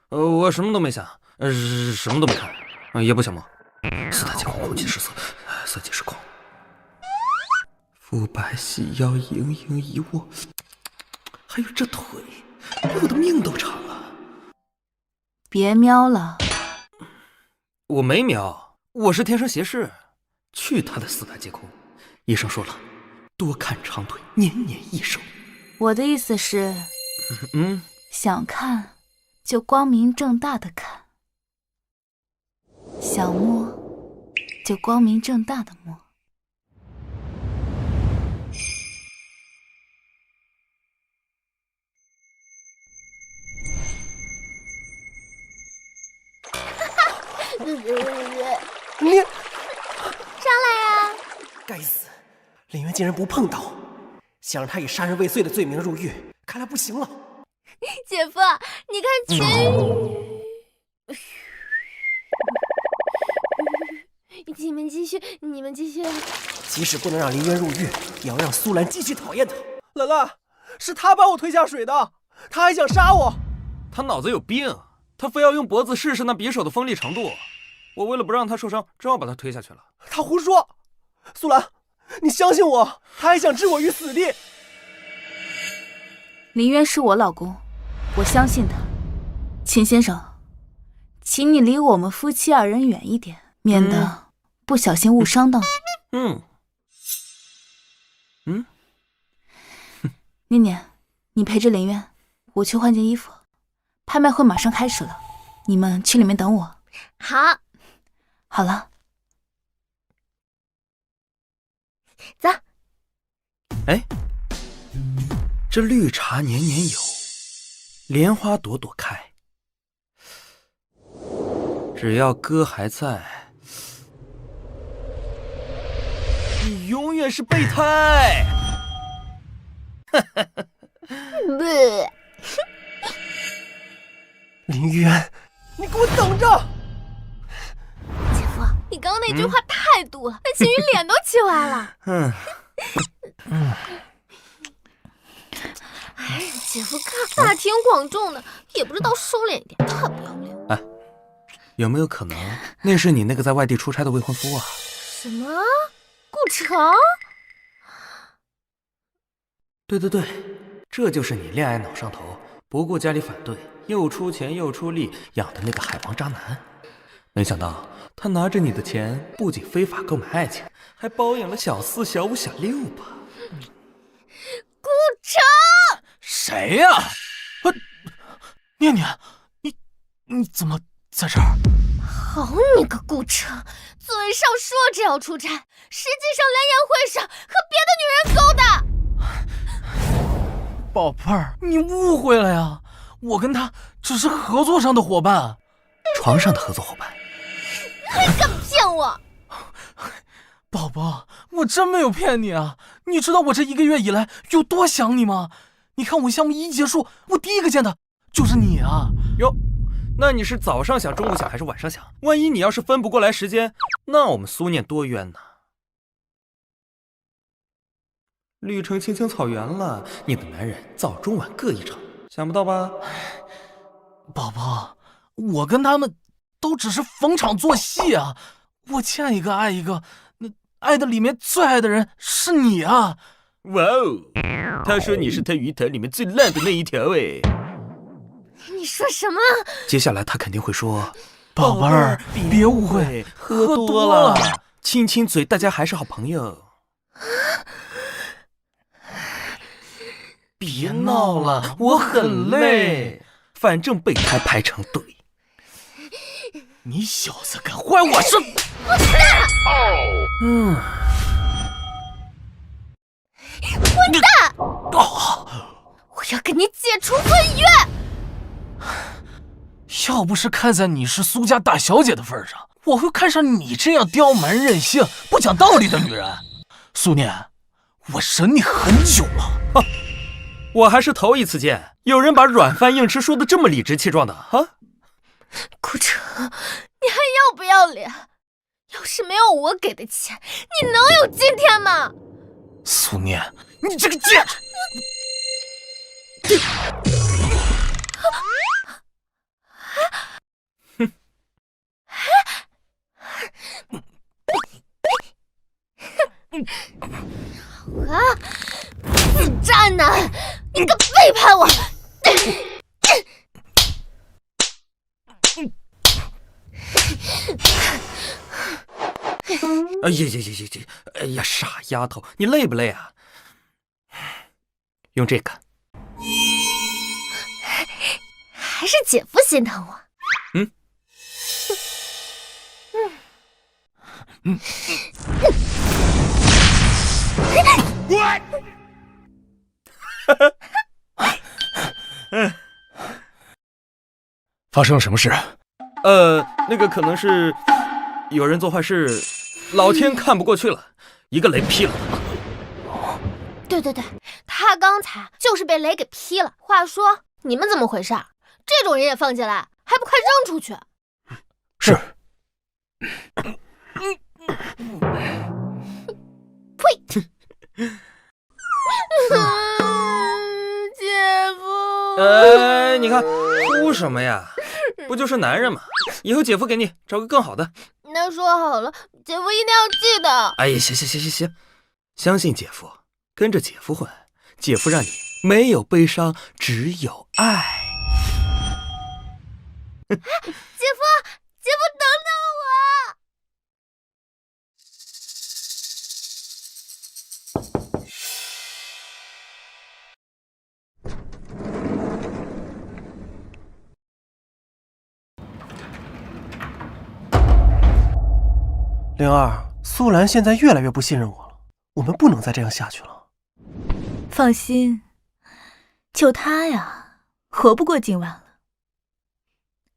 我什么都没想，什么都没看，也不想摸。四大皆空，空尽失色，色即是空。肤白细腰，盈盈一握，还有这腿，比我的命都长了。别瞄了。我没瞄，我是天生斜视。去他的四大皆空！医生说了，多看长腿，年年益寿。我的意思是，想看就光明正大的看，想摸就光明正大的摸。你上来呀！该死，林渊竟然不碰刀，想让他以杀人未遂的罪名入狱，看来不行了。姐夫，你看秦宇。你们继续，你们继续。即使不能让林渊入狱，也要让苏兰继续讨厌他。兰兰，是他把我推下水的，他还想杀我。他脑子有病，他非要用脖子试试那匕首的锋利程度。我为了不让他受伤，只好把他推下去了。他胡说！苏兰，你相信我，他还想置我于死地。林渊是我老公，我相信他。秦先生，请你离我们夫妻二人远一点，免得不小心误伤到你。念念，你陪着林渊，我去换件衣服。拍卖会马上开始了，你们去里面等我。好，好了，走。哎，这绿茶年年有，莲花朵朵开。只要哥还在，你永远是备胎。林玉安，你给我等着！姐夫，你刚刚那句话太毒了，那秦宇脸都气歪了。哎，姐夫大庭广众的，也不知道收敛一点，太不要脸。哎，有没有可能那是你那个在外地出差的未婚夫啊？什么？顾城？对，这就是你恋爱脑上头，不顾家里反对，又出钱又出力养的那个海王渣男。没想到他拿着你的钱，不仅非法购买爱情，还包养了小4、小5、小6吧？顾城！谁呀？念念，你怎么在这儿？好你个顾城，嘴上说着要出差，实际上联谊会上和别的女人勾搭。宝贝儿，你误会了呀，我跟他只是合作上的伙伴，床上的合作伙伴。你还敢骗我？宝宝，我真没有骗你啊！你知道我这1个月以来有多想你吗？你看我项目一结束，我第一个见的就是你啊！哟，那你是早上想、中午想还是晚上想？万一你要是分不过来时间，那我们苏念多冤呐！绿城青青草原了，你的男人早中晚各一场，想不到吧？宝宝，我跟他们都只是逢场作戏啊！我见一个爱一个，那爱的里面最爱的人是你啊！哇哦，他说你是他鱼塘里面最烂的那一条哎！你说什么？接下来他肯定会说：“宝贝儿，别误会，喝多了，亲亲嘴，大家还是好朋友。”别闹了，我很累。反正备胎排成队。你小子敢坏我是？混蛋！我要跟你解除婚约。要不是看在你是苏家大小姐的份上，我会看上你这样刁蛮任性、不讲道理的女人。苏念，我忍你很久了。我还是头一次见有人把软饭硬吃说的这么理直气壮的啊！顾城，你还要不要脸？要是没有我给的钱，你能有今天吗？苏念，你这个贱！啊！死渣男，你敢背叛我！哎呀，傻丫头，你累不累啊？用这个。还是姐夫心疼我。发生了什么事？那个可能是有人做坏事，老天看不过去了，一个雷劈了他。对，他刚才就是被雷给劈了。话说，你们怎么回事？这种人也放进来，还不快扔出去？是。呸！姐夫，你看哭什么呀？不就是男人吗？以后姐夫给你找个更好的。那说好了，姐夫一定要记得。哎呀，行，相信姐夫，跟着姐夫混，姐夫让你没有悲伤，只有爱。姐夫，等等我！灵儿，苏兰现在越来越不信任我了，我们不能再这样下去了。放心，就他呀，活不过今晚了。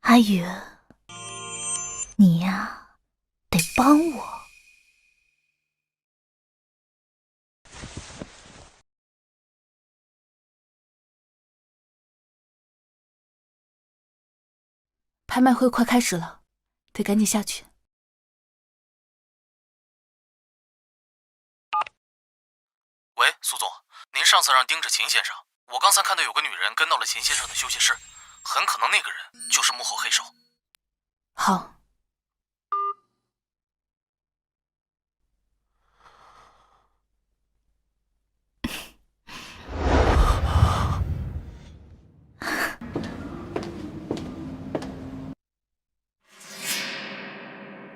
阿宇，你呀，得帮我。拍卖会快开始了，得赶紧下去。喂，苏总，您上次让盯着秦先生，我刚才看到有个女人跟到了秦先生的休息室，很可能那个人就是幕后黑手。好。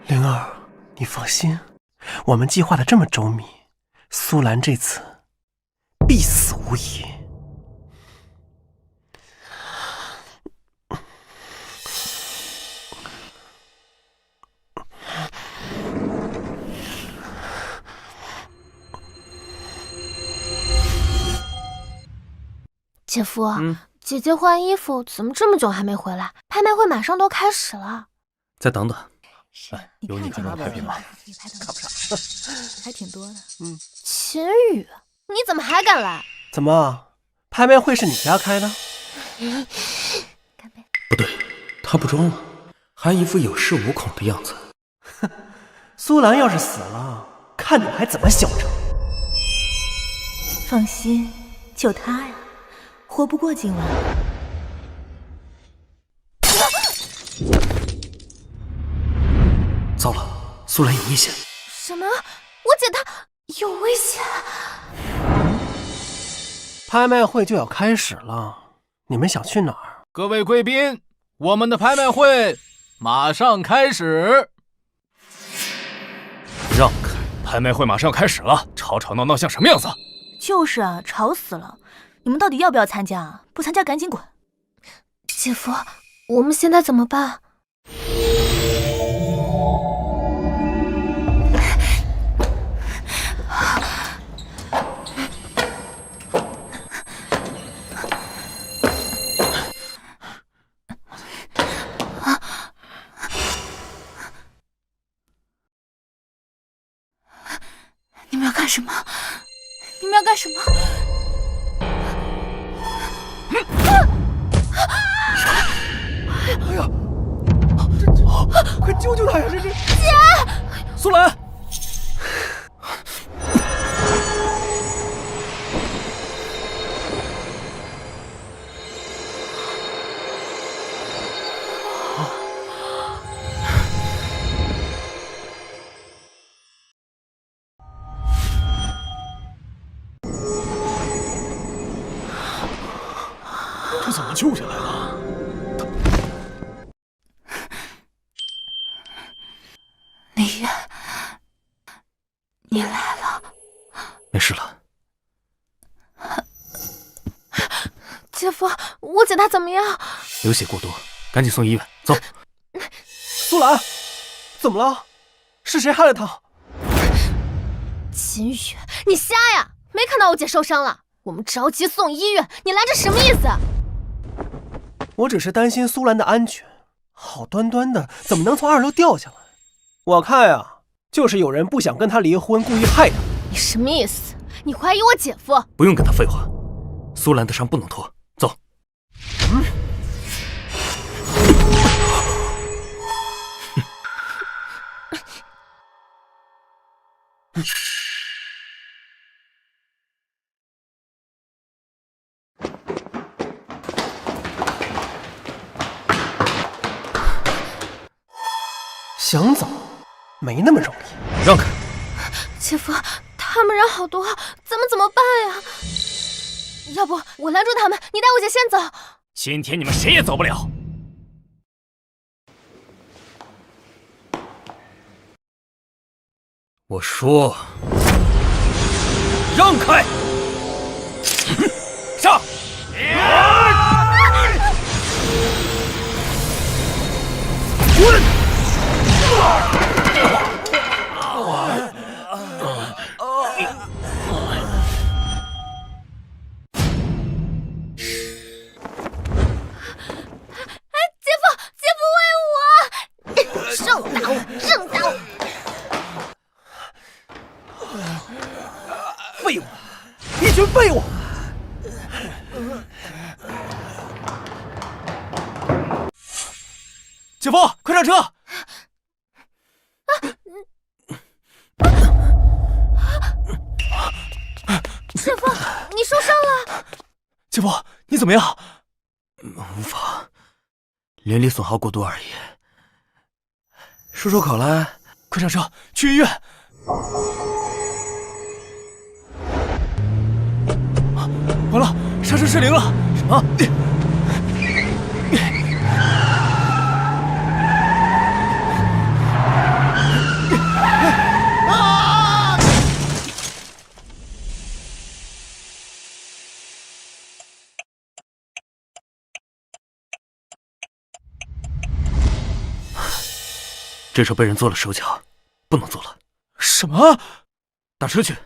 灵儿，你放心，我们计划的这么周密，苏兰这次必死无疑。姐夫，姐姐换衣服怎么这么久还没回来？拍卖会马上都开始了。再等等。哎，有你看中的拍品吗？看不上，还挺多的。秦宇，你怎么还敢来？怎么，拍卖会是你家开的？干杯！不对，他不装了，还一副有恃无恐的样子。苏兰要是死了，看你们还怎么嚣张！放心，就他呀，活不过今晚。糟了，苏兰有危险！什么？我姐她有危险？拍卖会就要开始了，你们想去哪儿？各位贵宾，我们的拍卖会马上开始。让开，拍卖会马上要开始了，吵吵闹闹像什么样子？就是啊，吵死了！你们到底要不要参加啊？不参加赶紧滚！姐夫，我们现在怎么办？你们要干什么？你们要干什么？哎呀，快救救他呀！这是苏兰，这怎么救下来了？你来了。没事了。姐夫，我姐她怎么样？流血过多，赶紧送医院。走。苏兰，怎么了？是谁害了他？秦宇，你瞎呀？没看到我姐受伤了？我们着急送医院，你来这什么意思？我只是担心苏兰的安全，好端端的怎么能从2楼掉下来？我看呀，就是有人不想跟他离婚，故意害他。你什么意思？你怀疑我姐夫？不用跟他废话，苏兰的伤不能拖。走。想走，没那么容易。让开！姐夫，他们人好多，咱们怎么办呀？要不我拦住他们，你带我姐先走。今天你们谁也走不了。我说，让开！上！滚！废物！姐夫，快上车！姐夫，你受伤了？姐夫，你怎么样？无妨，灵力损耗过度而已。漱漱口来，快上车，去医院！完了，刹车失灵了！什么？这车被人做了手脚，不能坐了。什么？打车去，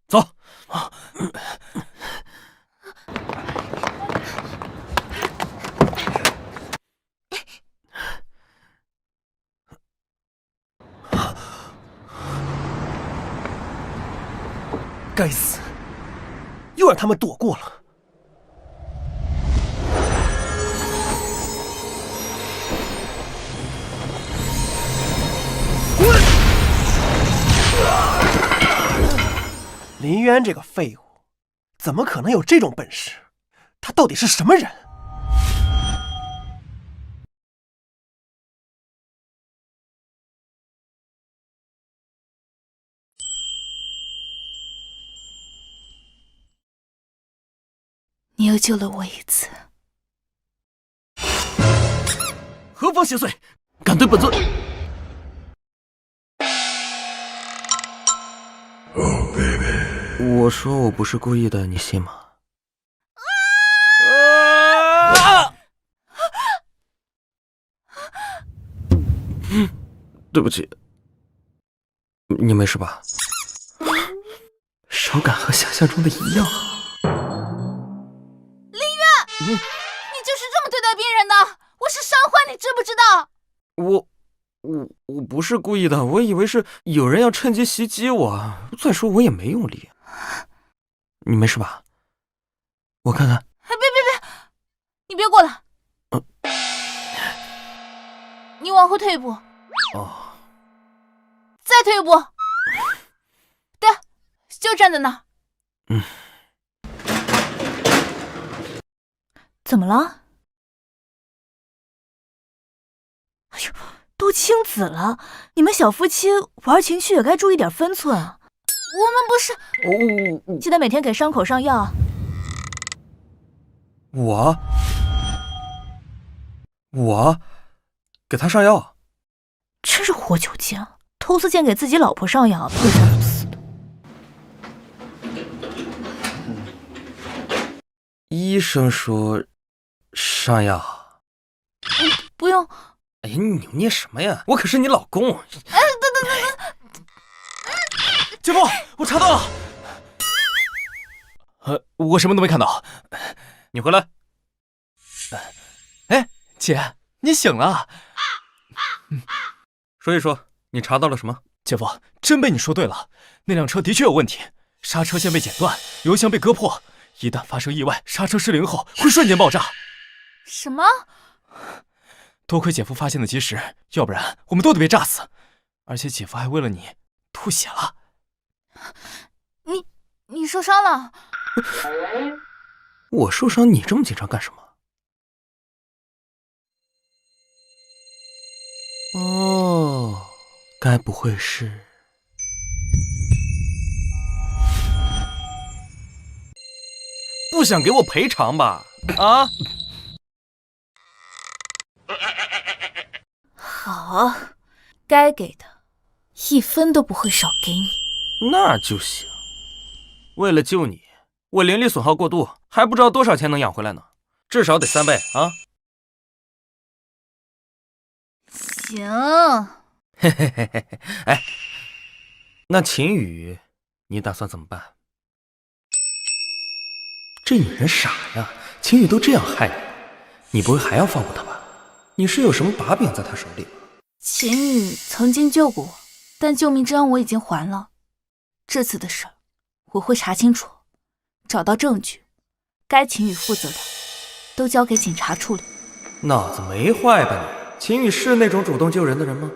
走。该死，又让他们躲过了。林渊这个废物，怎么可能有这种本事？他到底是什么人？你又救了我一次，何方邪祟，敢对本尊！我说我不是故意的，你信吗？对不起，你没事吧？手感和想象中的一样好。你就是这么对待病人的，我是伤患，你知不知道？我不是故意的，我以为是有人要趁机袭击我。再说我也没用力。你没事吧？我看看。别，你别过来。你往后退一步。哦。再退一步。对，就站在那儿。怎么了？哎呦，都青紫了，你们小夫妻玩情趣也该注意点分寸啊！我们不是……记得每天给伤口上药。我给他上药，真是活久见，偷私剑给自己老婆上药，被杀死的。医生说上药。不用。哎呀，你扭捏什么呀？我可是你老公。哎，等，姐夫，我查到了。我什么都没看到。你回来。哎，姐，你醒了。说一说，你查到了什么？姐夫，真被你说对了，那辆车的确有问题，刹车线被剪断，油箱被割破，一旦发生意外，刹车失灵后会瞬间爆炸。什么？多亏姐夫发现的及时，要不然我们都得被炸死。而且姐夫还为了你吐血了。你受伤了？我受伤，你这么紧张干什么？哦，该不会是……不想给我赔偿吧？啊？好，该给的1分都不会少给你。那就行。为了救你，我灵力损耗过度，还不知道多少钱能养回来呢，至少得3倍啊！行。嘿嘿嘿嘿嘿，哎，那秦羽，你打算怎么办？这女人傻呀，秦羽都这样害你，你不会还要放过她吧？你是有什么把柄在她手里吗？秦羽曾经救过我，但救命之恩我已经还了。这次的事儿，我会查清楚，找到证据，该秦宇负责的都交给警察处理。脑子没坏吧你？秦宇是那种主动救人的人吗？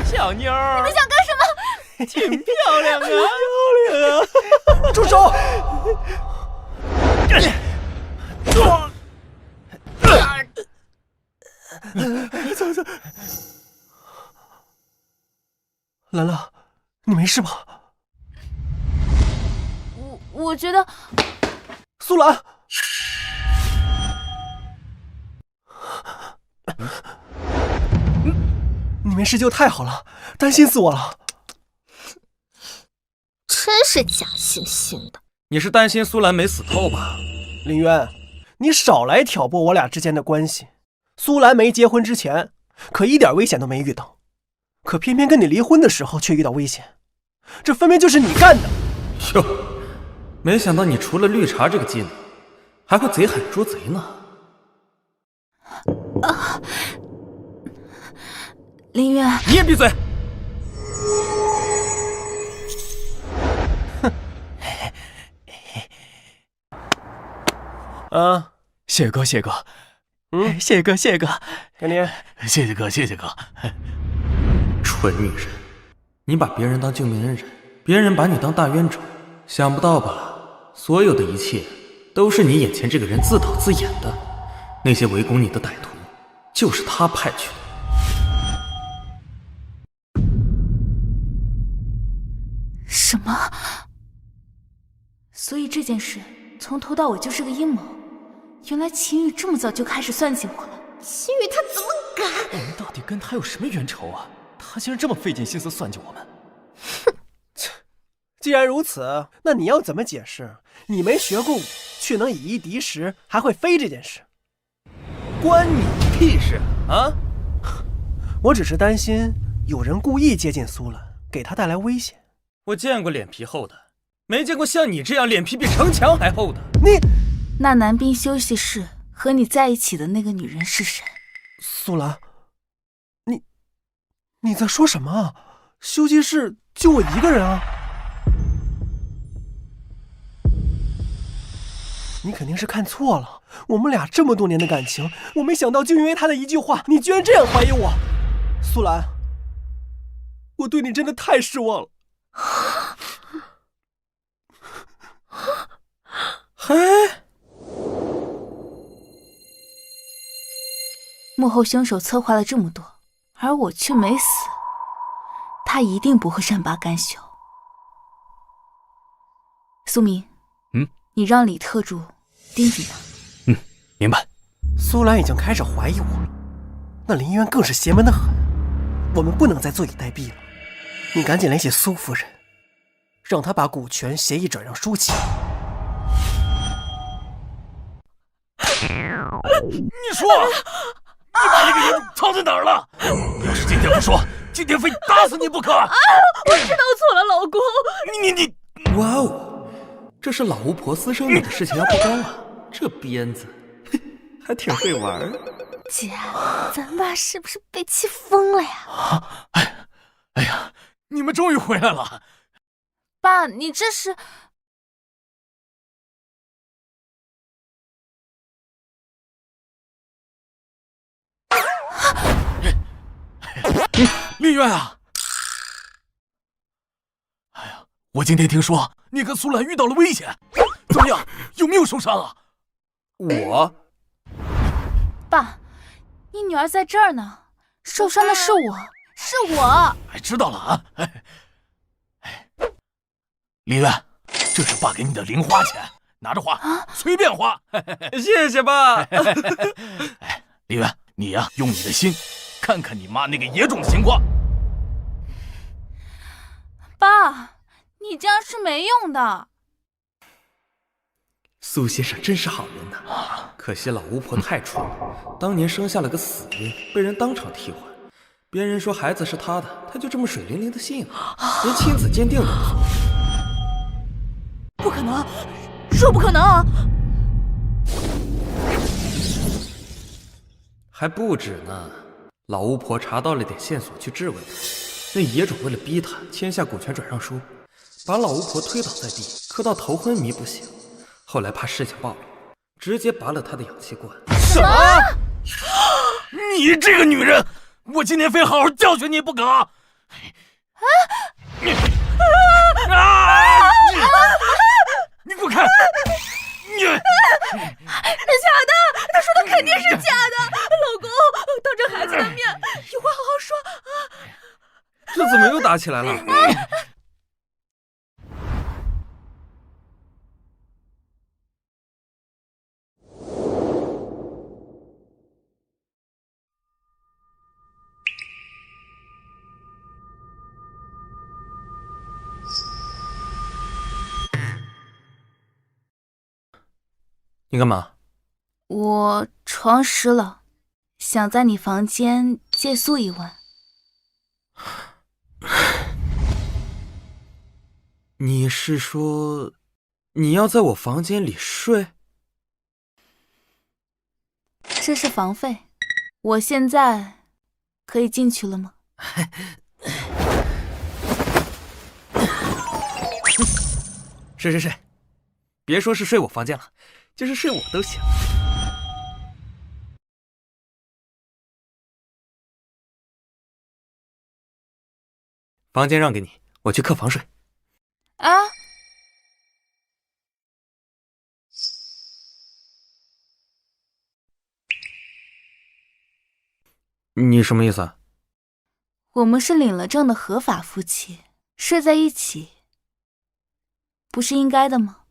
小妞儿，你们想干什么？挺漂亮啊！漂亮啊！住手！走。兰兰，你没事吧？我觉得苏兰，你没事就太好了，担心死我了。真是假惺惺的。你是担心苏兰没死透吧？林渊，你少来挑拨我俩之间的关系。苏兰没结婚之前，可一点危险都没遇到，可偏偏跟你离婚的时候却遇到危险，这分明就是你干的。哟，没想到你除了绿茶这个技能，还会贼喊捉贼呢。林渊，你也闭嘴！啊，谢哥，谢哥，谢哥，给你，谢谢哥，谢谢哥。蠢女人，你把别人当救命恩人，别人把你当大冤种，想不到吧？所有的一切都是你眼前这个人自导自演的，那些围攻你的歹徒就是他派去的。什么？所以这件事从头到尾就是个阴谋。原来秦宇这么早就开始算计我了。秦宇他怎么敢？我们到底跟他有什么冤仇啊？他竟然这么费尽心思算计我们。既然如此，那你要怎么解释你没学过武却能以一敌十还会飞这件事？关你屁事啊！我只是担心有人故意接近苏兰，给他带来危险。我见过脸皮厚的，没见过像你这样脸皮比城墙还厚的。你那男兵休息室和你在一起的那个女人是谁？苏兰，你在说什么啊？休息室就我一个人啊！你肯定是看错了，我们俩这么多年的感情，我没想到就因为他的一句话，你居然这样怀疑我。苏兰，我对你真的太失望了。嘿，幕后凶手策划了这么多，而我却没死，他一定不会善罢甘休。苏明，你让李特助盯紧他。明白。苏兰已经开始怀疑我了，那林渊更是邪门的很，我们不能再坐以待毙了。你赶紧联系苏夫人，让她把股权协议转让舒淇。你说，你把那个野种藏在哪儿了？要是今天不说，今天非打死你不可！我知道错了，老公。你，哇哦，这是老巫婆私生女的事情要曝光了，这鞭子还挺会玩。姐，咱爸是不是被气疯了呀？哎呀，你们终于回来了！爸，你这是……林渊啊！哎呀，我今天听说你跟苏兰遇到了危险，怎么样？有没有受伤啊？我爸，你女儿在这儿呢，受伤的是我，是我。哎，知道了啊。林渊，这是爸给你的零花钱，拿着花，随便花。谢谢爸。哎，林渊，你呀，用你的心看看你妈那个野种的情况。爸，你这样是没用的。苏先生真是好人呐，可惜老巫婆太蠢了，当年生下了个死婴，被人当场替换。别人说孩子是他的，他就这么水灵灵的信了，连亲子鉴定都不做。不可能，说不可能！还不止呢，老巫婆查到了点线索去质问他，那野种为了逼他签下股权转让书，把老巫婆推倒在地，磕到头昏迷不醒。后来怕事情暴露，直接拔了她的氧气罐。什么？你这个女人，我今天非好好教训你不可！你给我看！假的，他说的肯定是假的。老公，当着孩子的面，有话好好说啊！这怎么又打起来了？你干嘛？我床湿了，想在你房间借宿一晚。你是说你要在我房间里睡？这是房费，我现在可以进去了吗？睡，别说是睡我房间了，就是睡我都行。房间让给你，我去客房睡。啊！你什么意思啊？我们是领了证的合法夫妻，睡在一起，不是应该的吗？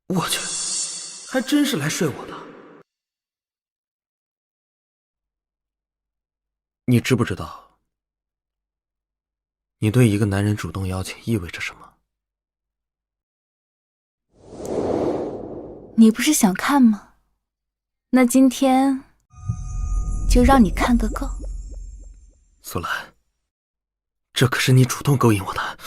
我去，还真是来睡我的。你知不知道，你对一个男人主动邀请意味着什么？你不是想看吗？那今天就让你看个够。苏兰，这可是你主动勾引我的。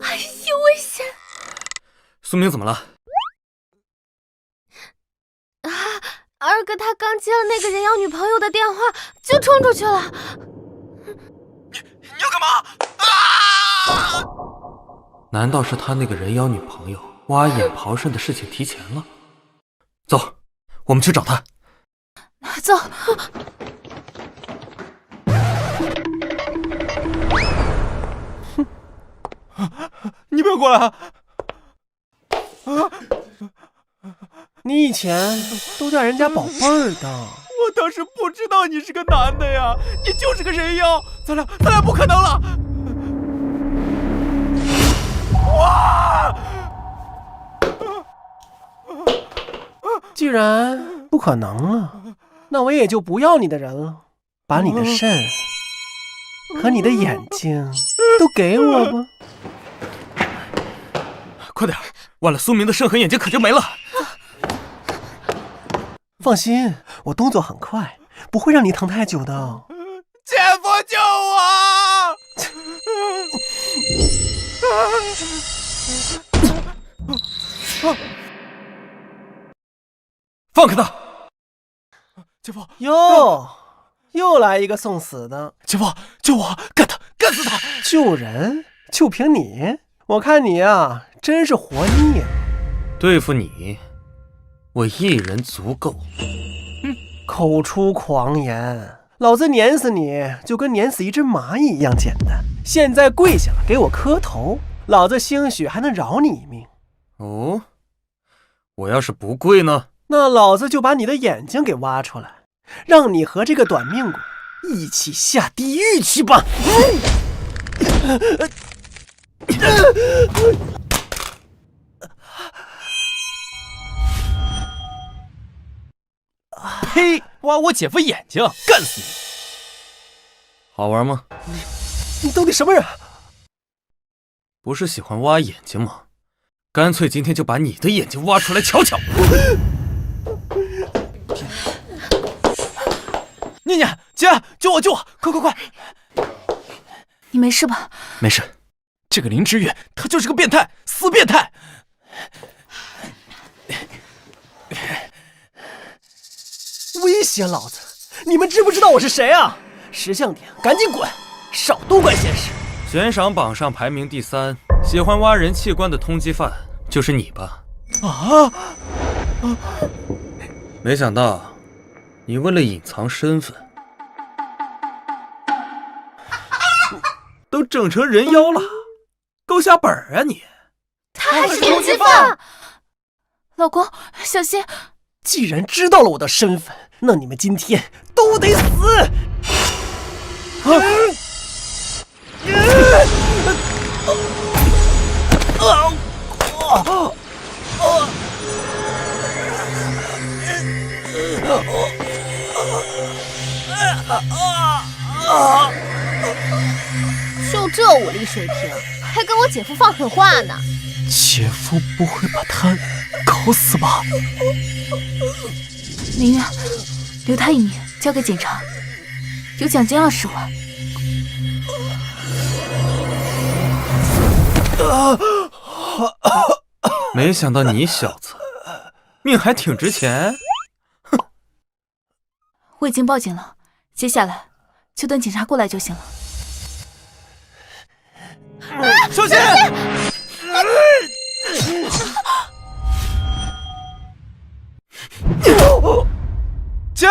哎呦，危险！苏明怎么了？啊，二哥他刚接了那个人妖女朋友的电话，就冲出去了。你要干嘛？难道是他那个人妖女朋友挖眼刨肾的事情提前了？走，我们去找他。走。你不要过来！你以前都叫人家宝贝儿的。我当时不知道你是个男的呀，你就是个人妖，咱俩不可能了。哇！既然不可能了，那我也就不要你的人了，把你的肾和你的眼睛都给我吧。快点，晚了苏明的肾和眼睛可就没了。放心，我动作很快，不会让你疼太久的。姐夫救我！放开他！姐夫，又来一个送死的。姐夫，救我，干他，干死他！救人就凭你？我看你啊，真是活腻了。对付你，我一人足够。口出狂言，老子碾死你就跟碾死一只蚂蚁一样简单。现在跪下了，给我磕头，老子兴许还能饶你一命。哦，我要是不跪呢？那老子就把你的眼睛给挖出来，让你和这个短命鬼一起下地狱去吧！呸！挖我姐夫眼睛，干死你！好玩吗？你到底什么人？不是喜欢挖眼睛吗？干脆今天就把你的眼睛挖出来瞧瞧。念念，姐，救我，救我！快快快！你没事吧？没事。这个林之羽，他就是个变态，死变态！威胁老子！你们知不知道我是谁啊？识相点，赶紧滚，少多管闲事。悬赏榜上排名第3，喜欢挖人器官的通缉犯就是你吧？没想到你为了隐藏身份，都整成人妖了，够下本啊你！他还是通缉犯！老公，小心！既然知道了我的身份，那你们今天都得死！就这武力水平，还跟我姐夫放狠话呢？姐夫不会把他搞死吧？林月，留他一命，交给警察，有奖金20万。没想到你小子命还挺值钱。我已经报警了，接下来就等警察过来就行了。小心！姐，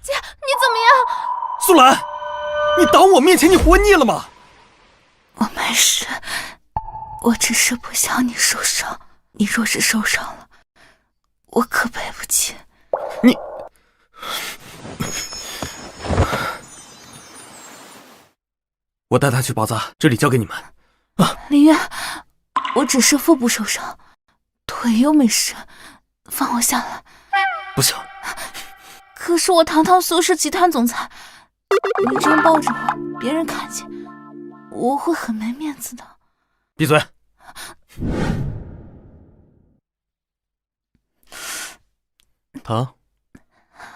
姐，你怎么样？苏兰，你挡我面前，你活腻了吗？我没事，我只是不想你受伤。你若是受伤了，我可赔不起。你，我带他去包扎，这里交给你们。林月，我只是腹部受伤，腿又没事，放我下来。不行，可是我堂堂苏氏集团总裁，你这样抱着我，别人看见我会很没面子的。闭嘴！疼？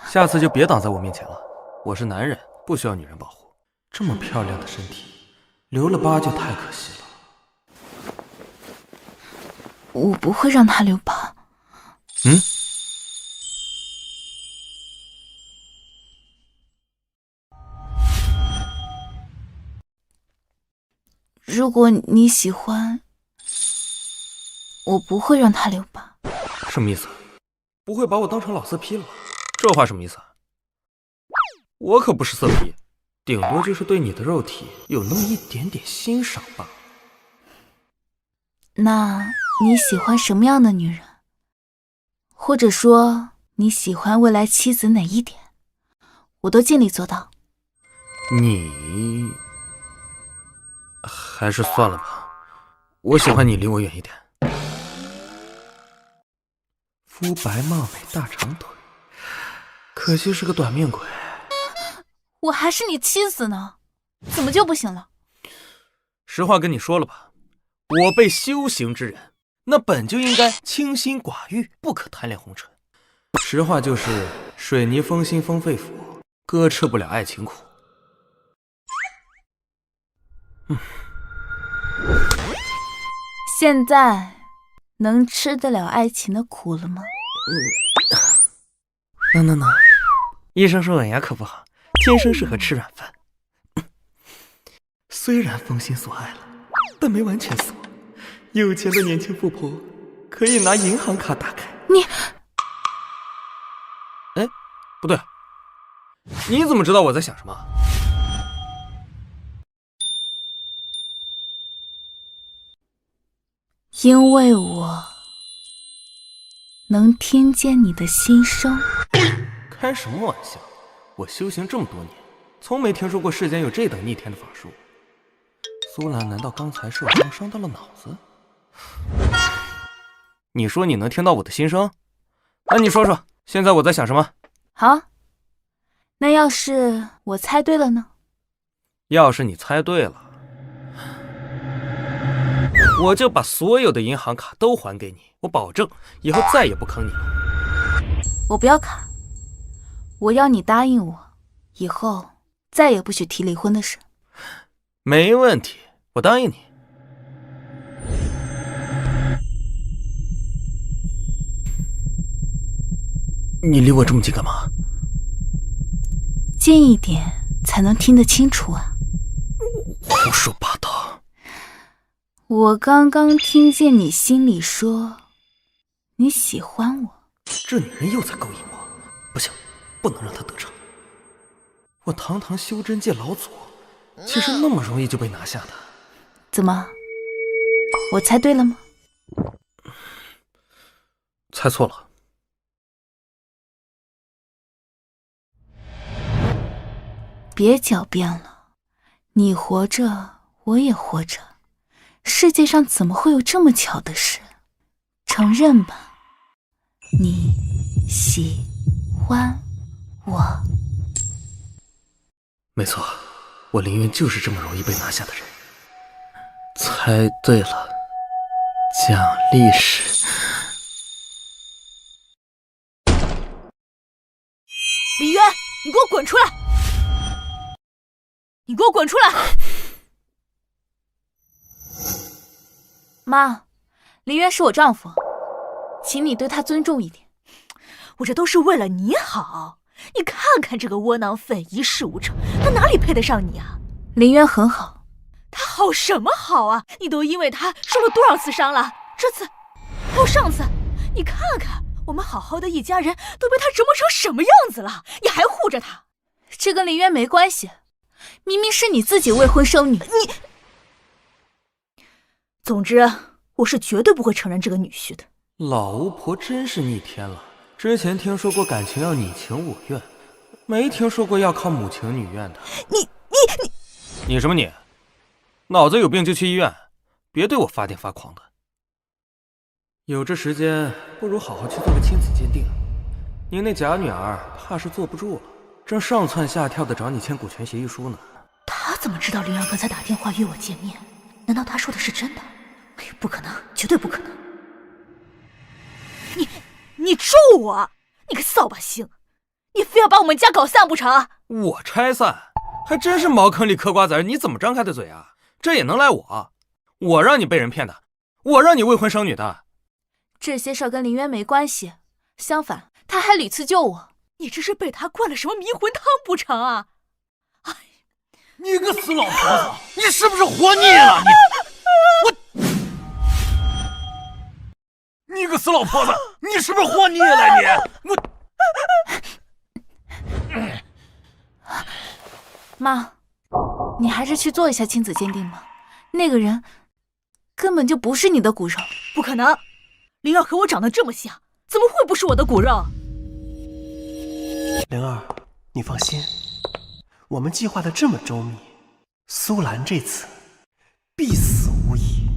下次就别挡在我面前了。我是男人，不需要女人保护。这么漂亮的身体，留了疤就太可惜了。我不会让他留疤。如果你喜欢，我不会让他留疤。什么意思？不会把我当成老色批了吧？这话什么意思？我可不是色批，顶多就是对你的肉体有那么一点点欣赏吧。那你喜欢什么样的女人？或者说你喜欢未来妻子哪一点？我都尽力做到。你还是算了吧，我喜欢你离我远一点。肤白貌美大长腿，可惜是个短命鬼。我还是你妻子呢，怎么就不行了？实话跟你说了吧，我辈修行之人，那本就应该清心寡欲，不可贪恋红尘。实话就是，水泥封心封肺腑，哥吃不了爱情苦。现在能吃得了爱情的苦了吗？能，医生说吻牙可不好，天生适合吃软饭。虽然封心锁爱了，但没完全锁。有钱的年轻富婆可以拿银行卡打开。你，哎，不对，你怎么知道我在想什么？因为我能听见你的心声。开什么玩笑！我修行这么多年，从没听说过世间有这等逆天的法术。苏兰难道刚才受伤伤到了脑子？你说你能听到我的心声？那你说说，现在我在想什么？好，那要是我猜对了呢？要是你猜对了，我就把所有的银行卡都还给你，我保证以后再也不坑你了。我不要卡，我要你答应我，以后再也不许提离婚的事。没问题，我答应你。你离我这么近干嘛？近一点才能听得清楚啊。胡说八道！我刚刚听见你心里说你喜欢我。这女人又在勾引我，不行，不能让她得逞。我堂堂修真界老祖，岂是那么容易就被拿下的？怎么？我猜对了吗？猜错了。别狡辩了，你活着，我也活着，世界上怎么会有这么巧的事？承认吧，你喜欢我。没错，我林渊就是这么容易被拿下的人。猜对了，奖励是林渊，你给我滚出来！你给我滚出来！妈，林渊是我丈夫，请你对他尊重一点。我这都是为了你好。你看看这个窝囊废，一事无成，他哪里配得上你啊？林渊很好。他好什么好啊？你都因为他受了多少次伤了？这次，还有上次，你看看，我们好好的一家人都被他折磨成什么样子了，你还护着他？这跟林渊没关系，明明是你自己未婚生女。你，总之，我是绝对不会承认这个女婿的。老巫婆真是逆天了。之前听说过感情要你情我愿，没听说过要靠母情女愿的。你什么你？脑子有病就去医院，别对我发癫发狂的。有这时间，不如好好去做个亲子鉴定。您那假女儿怕是坐不住了，正上蹿下跳的找你签股权协议书呢。他怎么知道林儿刚才打电话约我见面？难道他说的是真的？哎呀，不可能，绝对不可能！你咒我！你个扫把星！你非要把我们家搞散不成？我拆散，还真是茅坑里嗑瓜子儿，你怎么张开的嘴啊？这也能赖我？我让你被人骗的，我让你未婚生女的。这些事儿跟林渊没关系，相反，他还屡次救我。你这是被他灌了什么迷魂汤不成啊？哎，你个死老婆子，你是不是活腻了？你个死老婆子，你是不是活腻了？妈，你还是去做一下亲子鉴定吧。那个人根本就不是你的骨肉。不可能，灵儿和我长得这么像，怎么会不是我的骨肉？灵儿，你放心，我们计划的这么周密，苏兰这次必死无疑。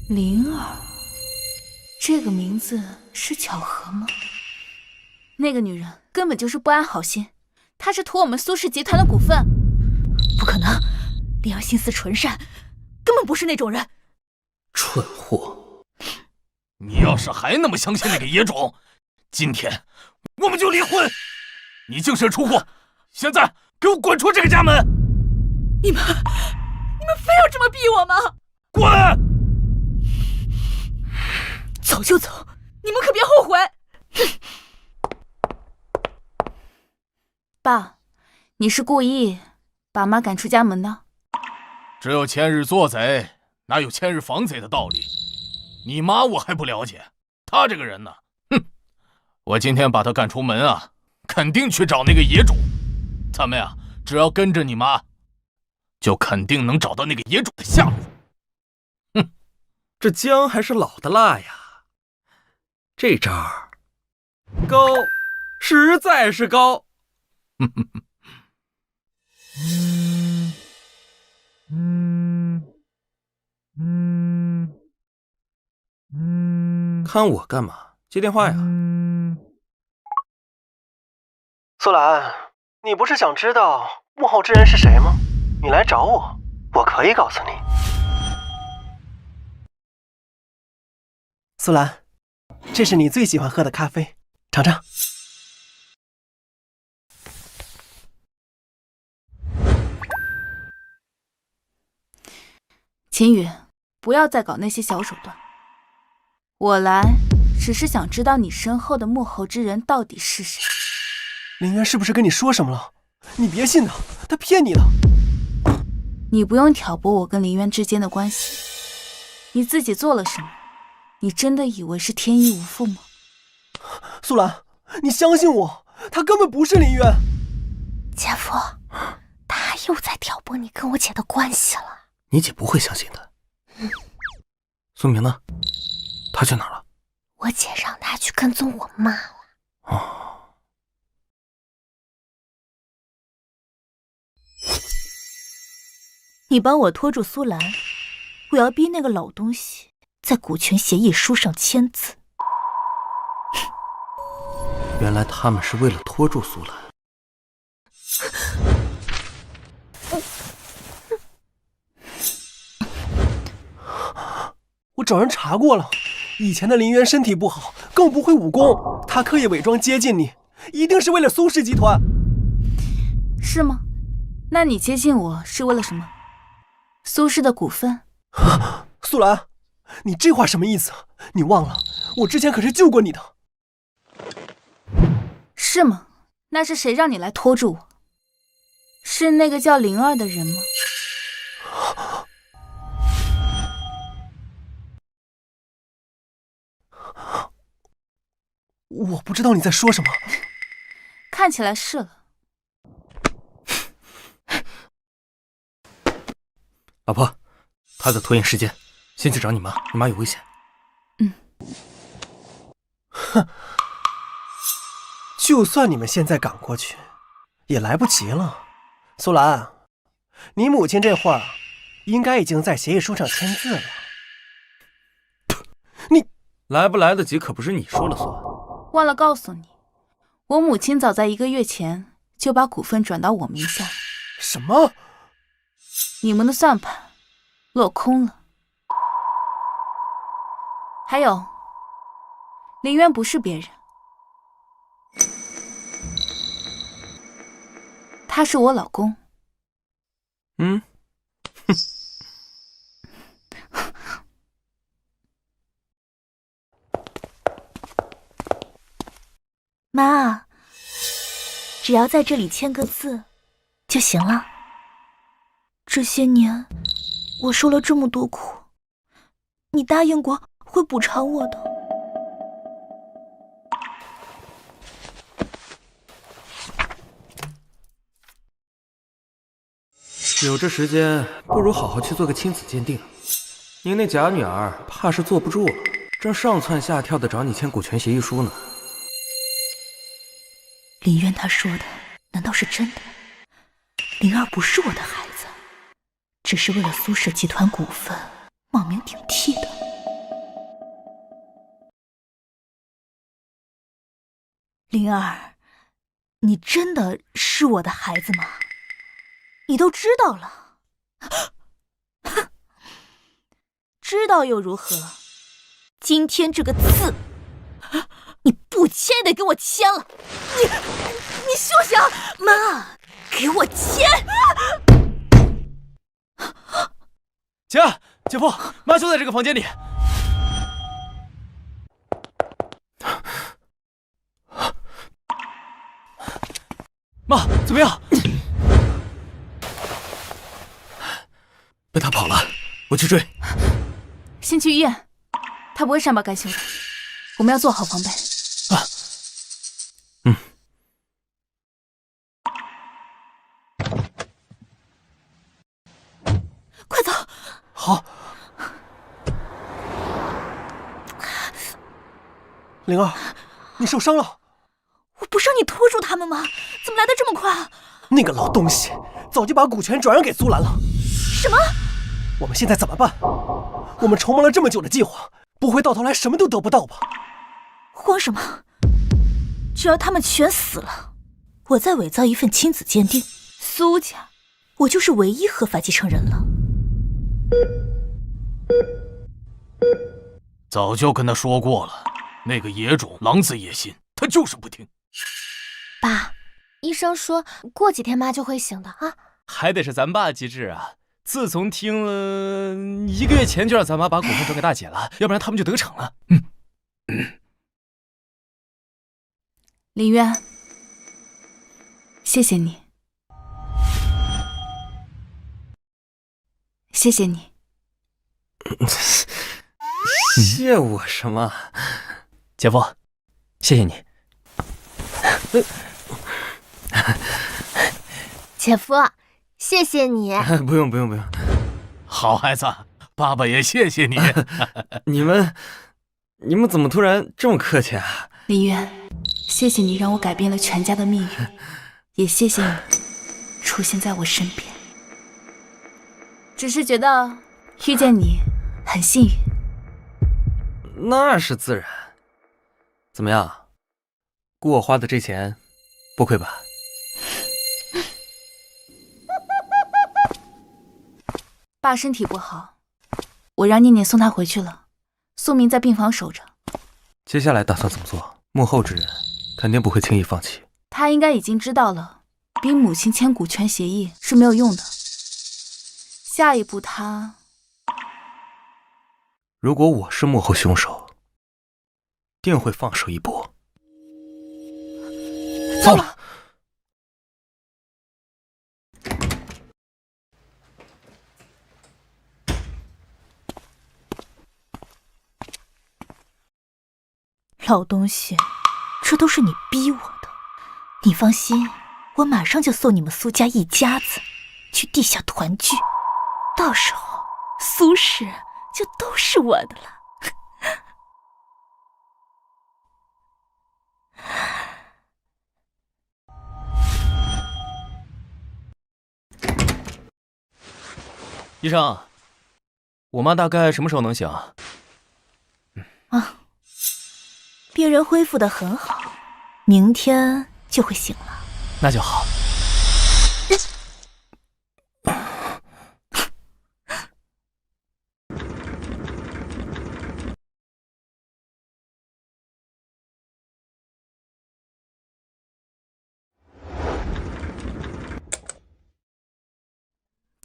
灵儿，这个名字是巧合吗？那个女人根本就是不安好心，她是图我们苏氏集团的股份。不可能，灵儿心思纯善，根本不是那种人。蠢货！你要是还那么相信那个野种，今天我们就离婚。你净身出户，现在给我滚出这个家门！你们非要这么逼我吗？滚！走就走，你们可别后悔。爸，你是故意把妈赶出家门的？只有千日做贼，哪有千日防贼的道理？你妈我还不了解，她这个人呢，哼！我今天把她赶出门啊，肯定去找那个野种。咱们呀，只要跟着你妈，就肯定能找到那个野种的下落。哼，这姜还是老的辣呀。这招高，实在是高。看我干嘛？接电话呀。苏兰，你不是想知道幕后之人是谁吗？你来找我，我可以告诉你。苏兰，这是你最喜欢喝的咖啡，尝尝。秦宇，不要再搞那些小手段。我来只是想知道你身后的幕后之人到底是谁。林渊是不是跟你说什么了？你别信他，他骗你的。你不用挑拨我跟林渊之间的关系。你自己做了什么？你真的以为是天衣无缝吗？苏兰，你相信我，他根本不是林渊。姐夫，他又在挑拨你跟我姐的关系了。你姐不会相信的。苏明呢？他去哪儿了？我姐让他去跟踪我妈了。哦。你帮我拖住苏兰，我要逼那个老东西在股权协议书上签字。原来他们是为了拖住苏兰。我找人查过了，以前的林渊身体不好，更不会武功，他刻意伪装接近你，一定是为了苏氏集团。是吗？那你接近我是为了什么？苏氏的股份？苏兰，你这话什么意思？你忘了，我之前可是救过你的。是吗？那是谁让你来拖住我？是那个叫灵儿的人吗？我不知道你在说什么。看起来是了。老婆，他在拖延时间，先去找你妈，你妈有危险。哼，就算你们现在赶过去，也来不及了。苏兰，你母亲这会儿应该已经在协议书上签字了。你来不来得及可不是你说了算。忘了告诉你，我母亲早在1个月前就把股份转到我名下。什么？你们的算盘落空了。还有，林渊不是别人，他是我老公。妈，只要在这里签个字就行了。这些年我受了这么多苦，你答应过会补偿我的。有这时间，不如好好去做个亲子鉴定。您那假女儿怕是坐不住了，正上蹿下跳的找你签股权协议书呢。林渊他说的难道是真的？灵儿不是我的孩子，只是为了苏氏集团股份冒名顶替的。灵儿，你真的是我的孩子吗？你都知道了，知道又如何？今天这个字，你不签也得给我签了！你休想！妈，给我签！姐，姐夫，妈就在这个房间里。妈，怎么样？被他跑了，我去追。先去医院，他不会善罢甘休的，我们要做好防备。快走！好。灵儿，你受伤了。我不是让你拖住他们吗？怎么来得这么快啊？那个老东西早就把股权转让给苏兰了。什么？我们现在怎么办？我们筹谋了这么久的计划，不会到头来什么都得不到吧？慌什么？只要他们全死了，我再伪造一份亲子鉴定，苏家，我就是唯一合法继承人了。早就跟他说过了，那个野种狼子野心，他就是不听。爸，医生说过几天妈就会醒的啊。还得是咱爸机智啊！自从听了1个月前就让咱妈把股份转给大姐了，要不然他们就得逞了。林渊，谢谢你，谢谢你。谢我什么？姐夫，谢谢你。姐夫，谢谢你。不用。好孩子，爸爸也谢谢你。你们怎么突然这么客气啊？林渊，谢谢你让我改变了全家的命运，也谢谢你出现在我身边。只是觉得遇见你很幸运。那是自然。怎么样，雇我花的这钱不亏吧？爸身体不好，我让念念送他回去了，苏明在病房守着。接下来打算怎么做？幕后之人肯定不会轻易放弃。他应该已经知道了，逼母亲签股权协议是没有用的。下一步他……如果我是幕后凶手，定会放手一搏。糟了！老东西，这都是你逼我的。你放心，我马上就送你们苏家一家子去地下团聚，到时候苏氏就都是我的了。医生，我妈大概什么时候能醒？别人恢复得很好，明天就会醒了。那就好。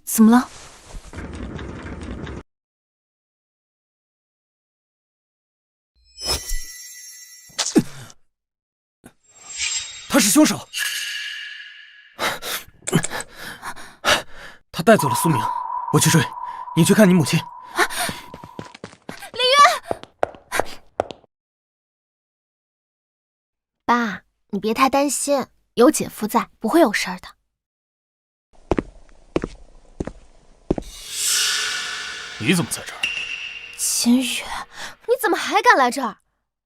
怎么了？他是凶手，他带走了苏明，我去追，你去看你母亲。爸，你别太担心，有姐夫在，不会有事儿的。你怎么在这儿？秦宇，你怎么还敢来这儿？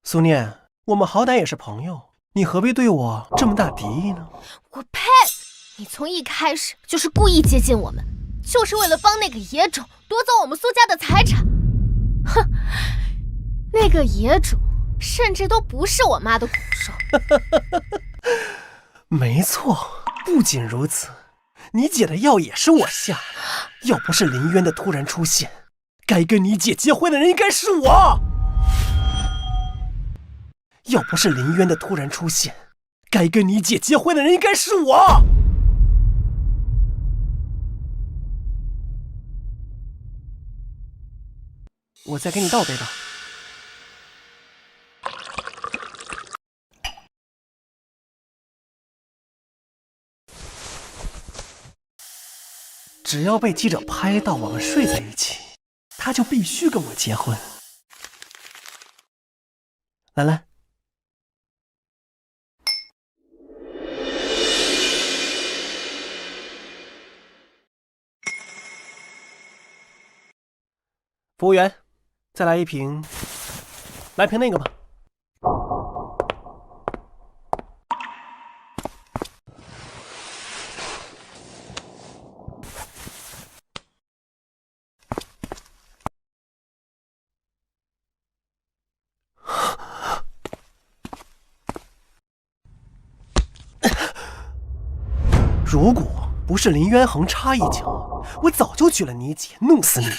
苏念，我们好歹也是朋友，你何必对我这么大敌意呢？我呸！你从一开始就是故意接近我们，就是为了帮那个野种夺走我们苏家的财产。哼，那个野种甚至都不是我妈的骨肉。没错，不仅如此，你姐的药也是我下的。要不是林渊的突然出现，该跟你姐结婚的人应该是我。要不是林渊的突然出现，该跟你姐结婚的人应该是我。我再给你倒杯吧。只要被记者拍到我们睡在一起，他就必须跟我结婚。兰兰，服务员，再来一瓶，来瓶那个吧。如果不是林渊恒插一脚，我早就娶了你姐，弄死你们，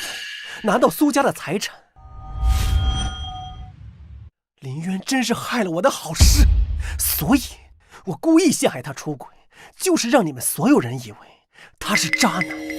拿到苏家的财产。林渊真是害了我的好事，所以我故意陷害他出轨，就是让你们所有人以为他是渣男。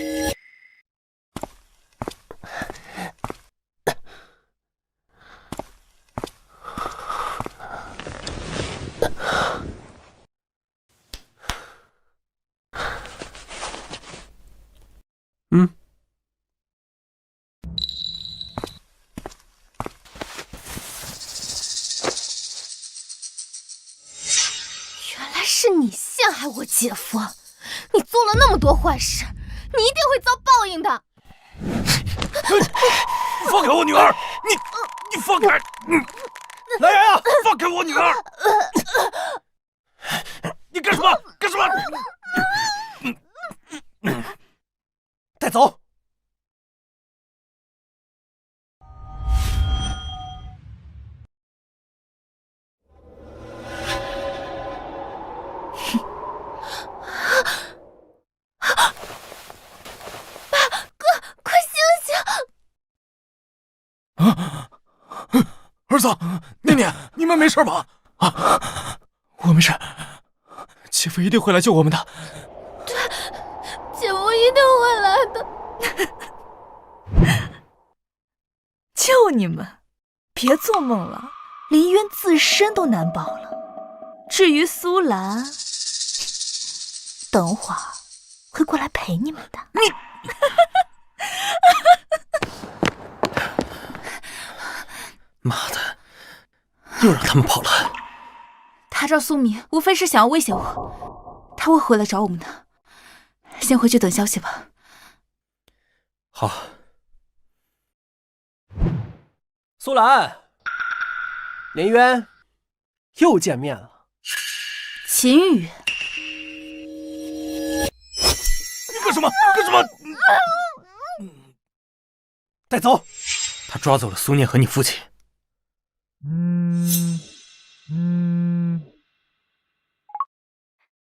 原来是你陷害我姐夫，你做了那么多坏事，你一定会遭报应的。放开我女儿！你放开！来人啊！放开我女儿！你干什么？干什么？带走！快醒醒！儿子，念念，你们没事吧？我没事，姐夫一定会来救我们的。姐夫一定会来的。救你们！别做梦了，林渊自身都难保了。至于苏兰，等会儿会过来陪你们的。妈的，又让他们跑了。他找苏敏，无非是想要威胁我，他会回来找我们的。先回去等消息吧。好。苏兰，林渊，又见面了。秦羽，你干什么？干什么？带走！他抓走了苏念和你父亲。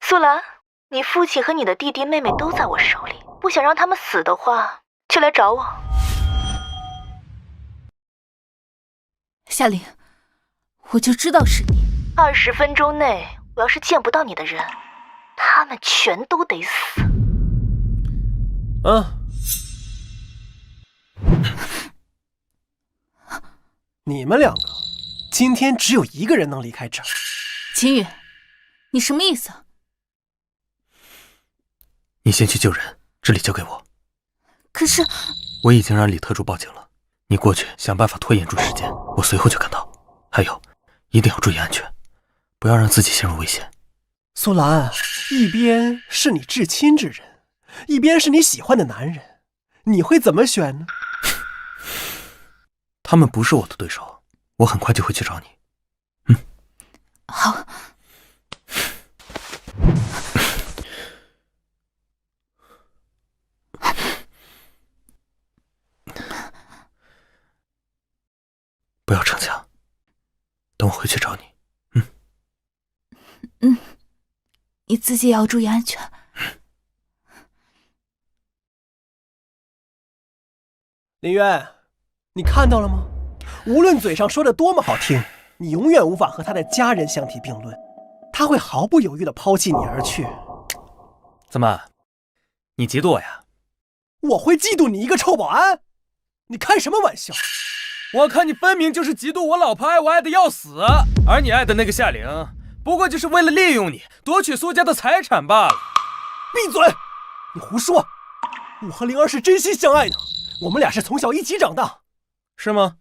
苏兰，你父亲和你的弟弟妹妹都在我手里，不想让他们死的话，就来找我。夏琳，我就知道是你。20分钟内，我要是见不到你的人，他们全都得死。你们两个今天只有一个人能离开这儿。秦羽，你什么意思？你先去救人，这里交给我。可是我已经让李特助报警了，你过去想办法拖延住时间，我随后就赶到。还有，一定要注意安全，不要让自己陷入危险。苏兰，一边是你至亲之人，一边是你喜欢的男人，你会怎么选呢？他们不是我的对手，我很快就会去找你。好。不要逞强，等我回去找你。你自己也要注意安全。林渊，你看到了吗？无论嘴上说的多么好听，你永远无法和他的家人相提并论，他会毫不犹豫地抛弃你而去。怎么，你嫉妒我呀？我会嫉妒你一个臭保安？你开什么玩笑？我看你分明就是嫉妒我老婆爱我爱的要死，而你爱的那个夏玲，不过就是为了利用你，夺取苏家的财产罢了。闭嘴！你胡说！我和灵儿是真心相爱的，我们俩是从小一起长大。是吗？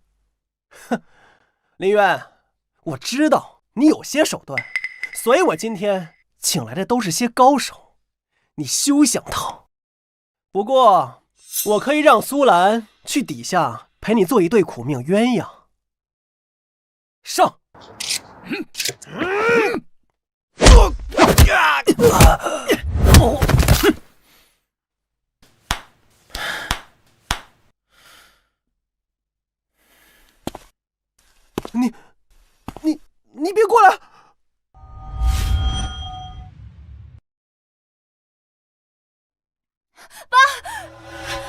哼，林渊，我知道你有些手段，所以我今天请来的都是些高手，你休想逃。不过，我可以让苏兰去底下陪你做一对苦命鸳鸯。上！你别过来！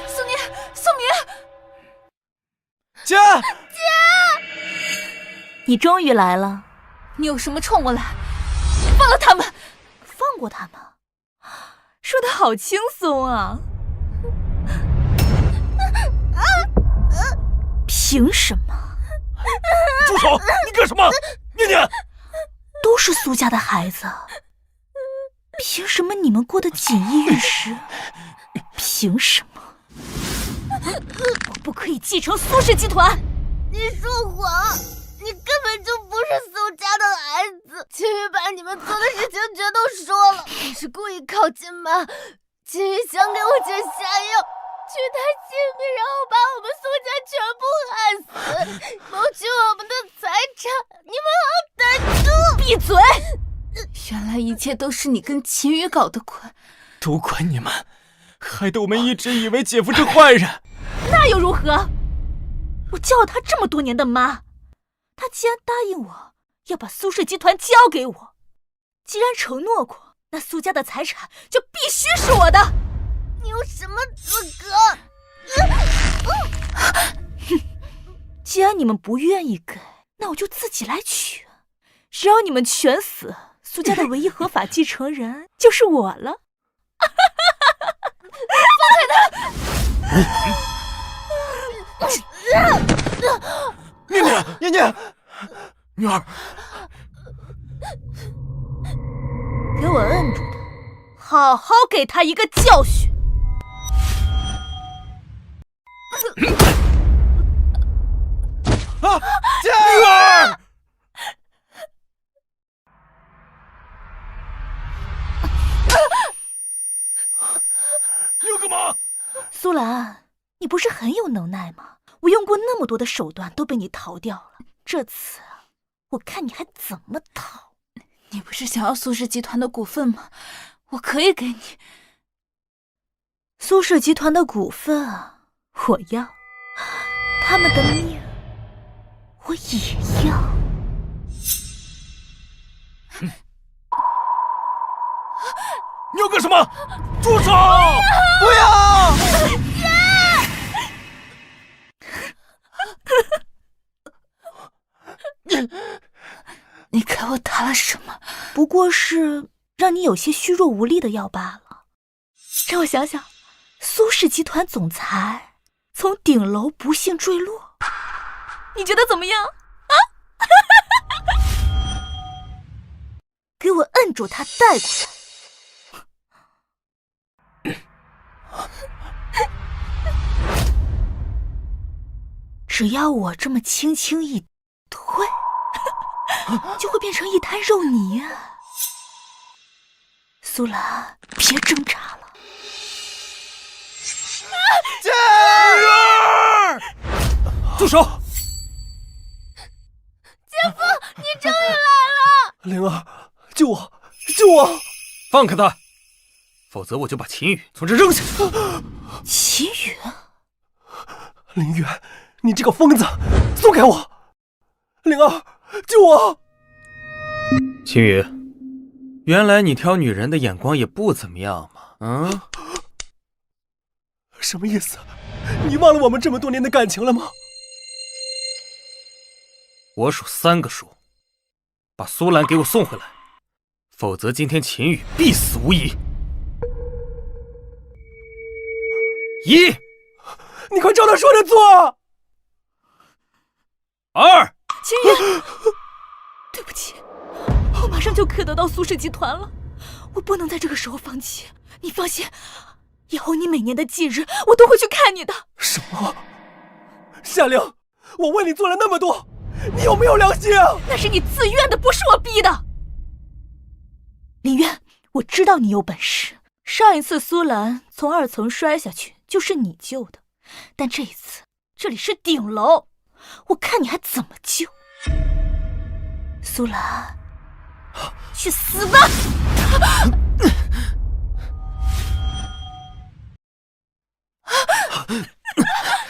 苏明，苏明，姐，你终于来了，你有什么冲我来？放了他们，放过他们，说的好轻松啊！凭什么？住手！你干什么？念念，都是苏家的孩子，凭什么你们过得锦衣玉食？凭什么？我不可以继承苏氏集团！你说谎，你根本就不是苏家的孩子。秦宇把你们做的事情全都说了，你是故意靠近吗？秦宇想给我姐下药，取她性命，然后把我们苏家全部害死，谋取我们的财产。你们好歹毒！闭嘴！原来一切都是你跟秦宇搞的鬼，都怪你们，害得我们一直以为姐夫是坏人。那又如何？我叫了他这么多年的妈，他既然答应我要把苏氏集团交给我，既然承诺过，那苏家的财产就必须是我的。你有什么资格？既然你们不愿意给，那我就自己来取。只要你们全死，苏家的唯一合法继承人就是我了。念念，念念，女儿，给我摁住他，好好给他一个教训。姐，女儿，你要干嘛？苏兰，你不是很有能耐吗？我用过那么多的手段都被你逃掉了，这次我看你还怎么逃。你不是想要苏氏集团的股份吗？我可以给你。苏氏集团的股份我要，他们的命我也要。你要干什么？住手！不要！你给我打了什么？不过是让你有些虚弱无力的药罢了。让我想想，苏氏集团总裁从顶楼不幸坠落，你觉得怎么样啊？给我摁住他，带过来。只要我这么轻轻一推，就会变成一滩肉泥啊！苏兰，别挣扎了。姐，女儿，住手！姐夫，你终于来了！灵儿，救我，救我！放开他，否则我就把秦宇从这扔下去。秦宇，林远，你这个疯子，松开我！灵儿，救我！秦宇，原来你挑女人的眼光也不怎么样嘛。嗯，什么意思？你忘了我们这么多年的感情了吗？我数3个数，把苏兰给我送回来，否则今天秦宇必死无疑。1，你快照他说的做！2，秦宇，对不起，我马上就可以得到苏氏集团了，我不能在这个时候放弃。你放心，以后你每年的忌日，我都会去看你的。什么？夏玲，我为你做了那么多，你有没有良心啊？那是你自愿的，不是我逼的。林渊，我知道你有本事。上一次苏兰从2层摔下去，就是你救的，但这一次这里是顶楼，我看你还怎么救。苏兰，去死吧！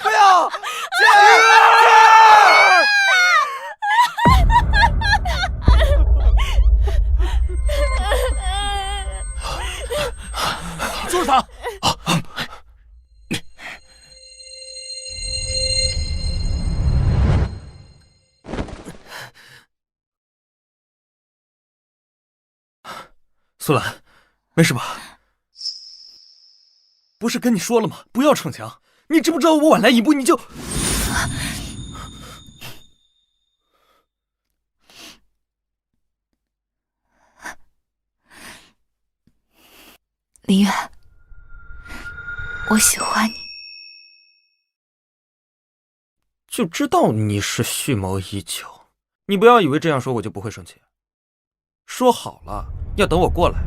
不要！姐！就是他！苏兰，没事吧？不是跟你说了吗？不要逞强。你知不知道我晚来一步你就……林远，我喜欢你。就知道你是蓄谋已久。你不要以为这样说我就不会生气。说好了要等我过来。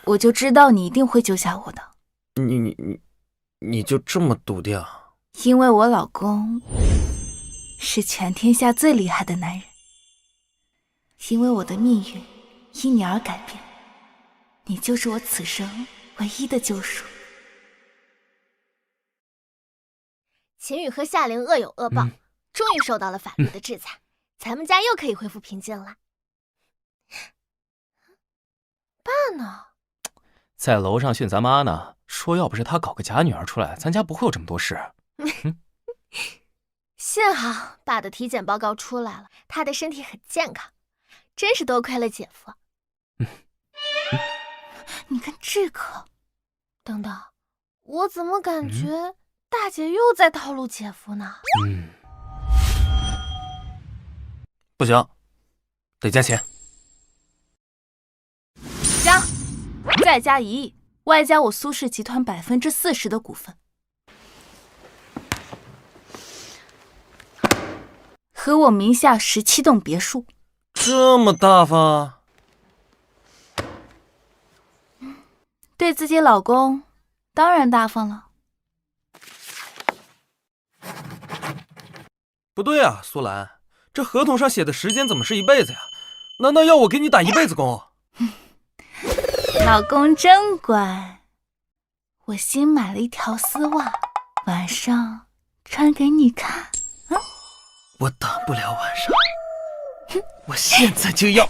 我就知道你一定会救下我的。你就这么笃定？因为我老公是全天下最厉害的男人。因为我的命运因你而改变，你就是我此生唯一的救赎。秦羽和夏灵恶有恶报，终于受到了法律的制裁，咱们家又可以恢复平静了。爸呢？在楼上训咱妈呢，说要不是她搞个假女儿出来，咱家不会有这么多事。幸好爸的体检报告出来了，他的身体很健康，真是多亏了姐夫。你跟这个……等等，我怎么感觉大姐又在套路姐夫呢？不行，得加钱。加，再加1亿，外加我苏氏集团40%的股份，和我名下17栋别墅。这么大方？对自己老公当然大方了。不对啊，苏兰，这合同上写的时间怎么是1辈子呀？难道要我给你打1辈子工？老公真乖，我新买了一条丝袜，晚上穿给你看。我等不了晚上，我现在就要。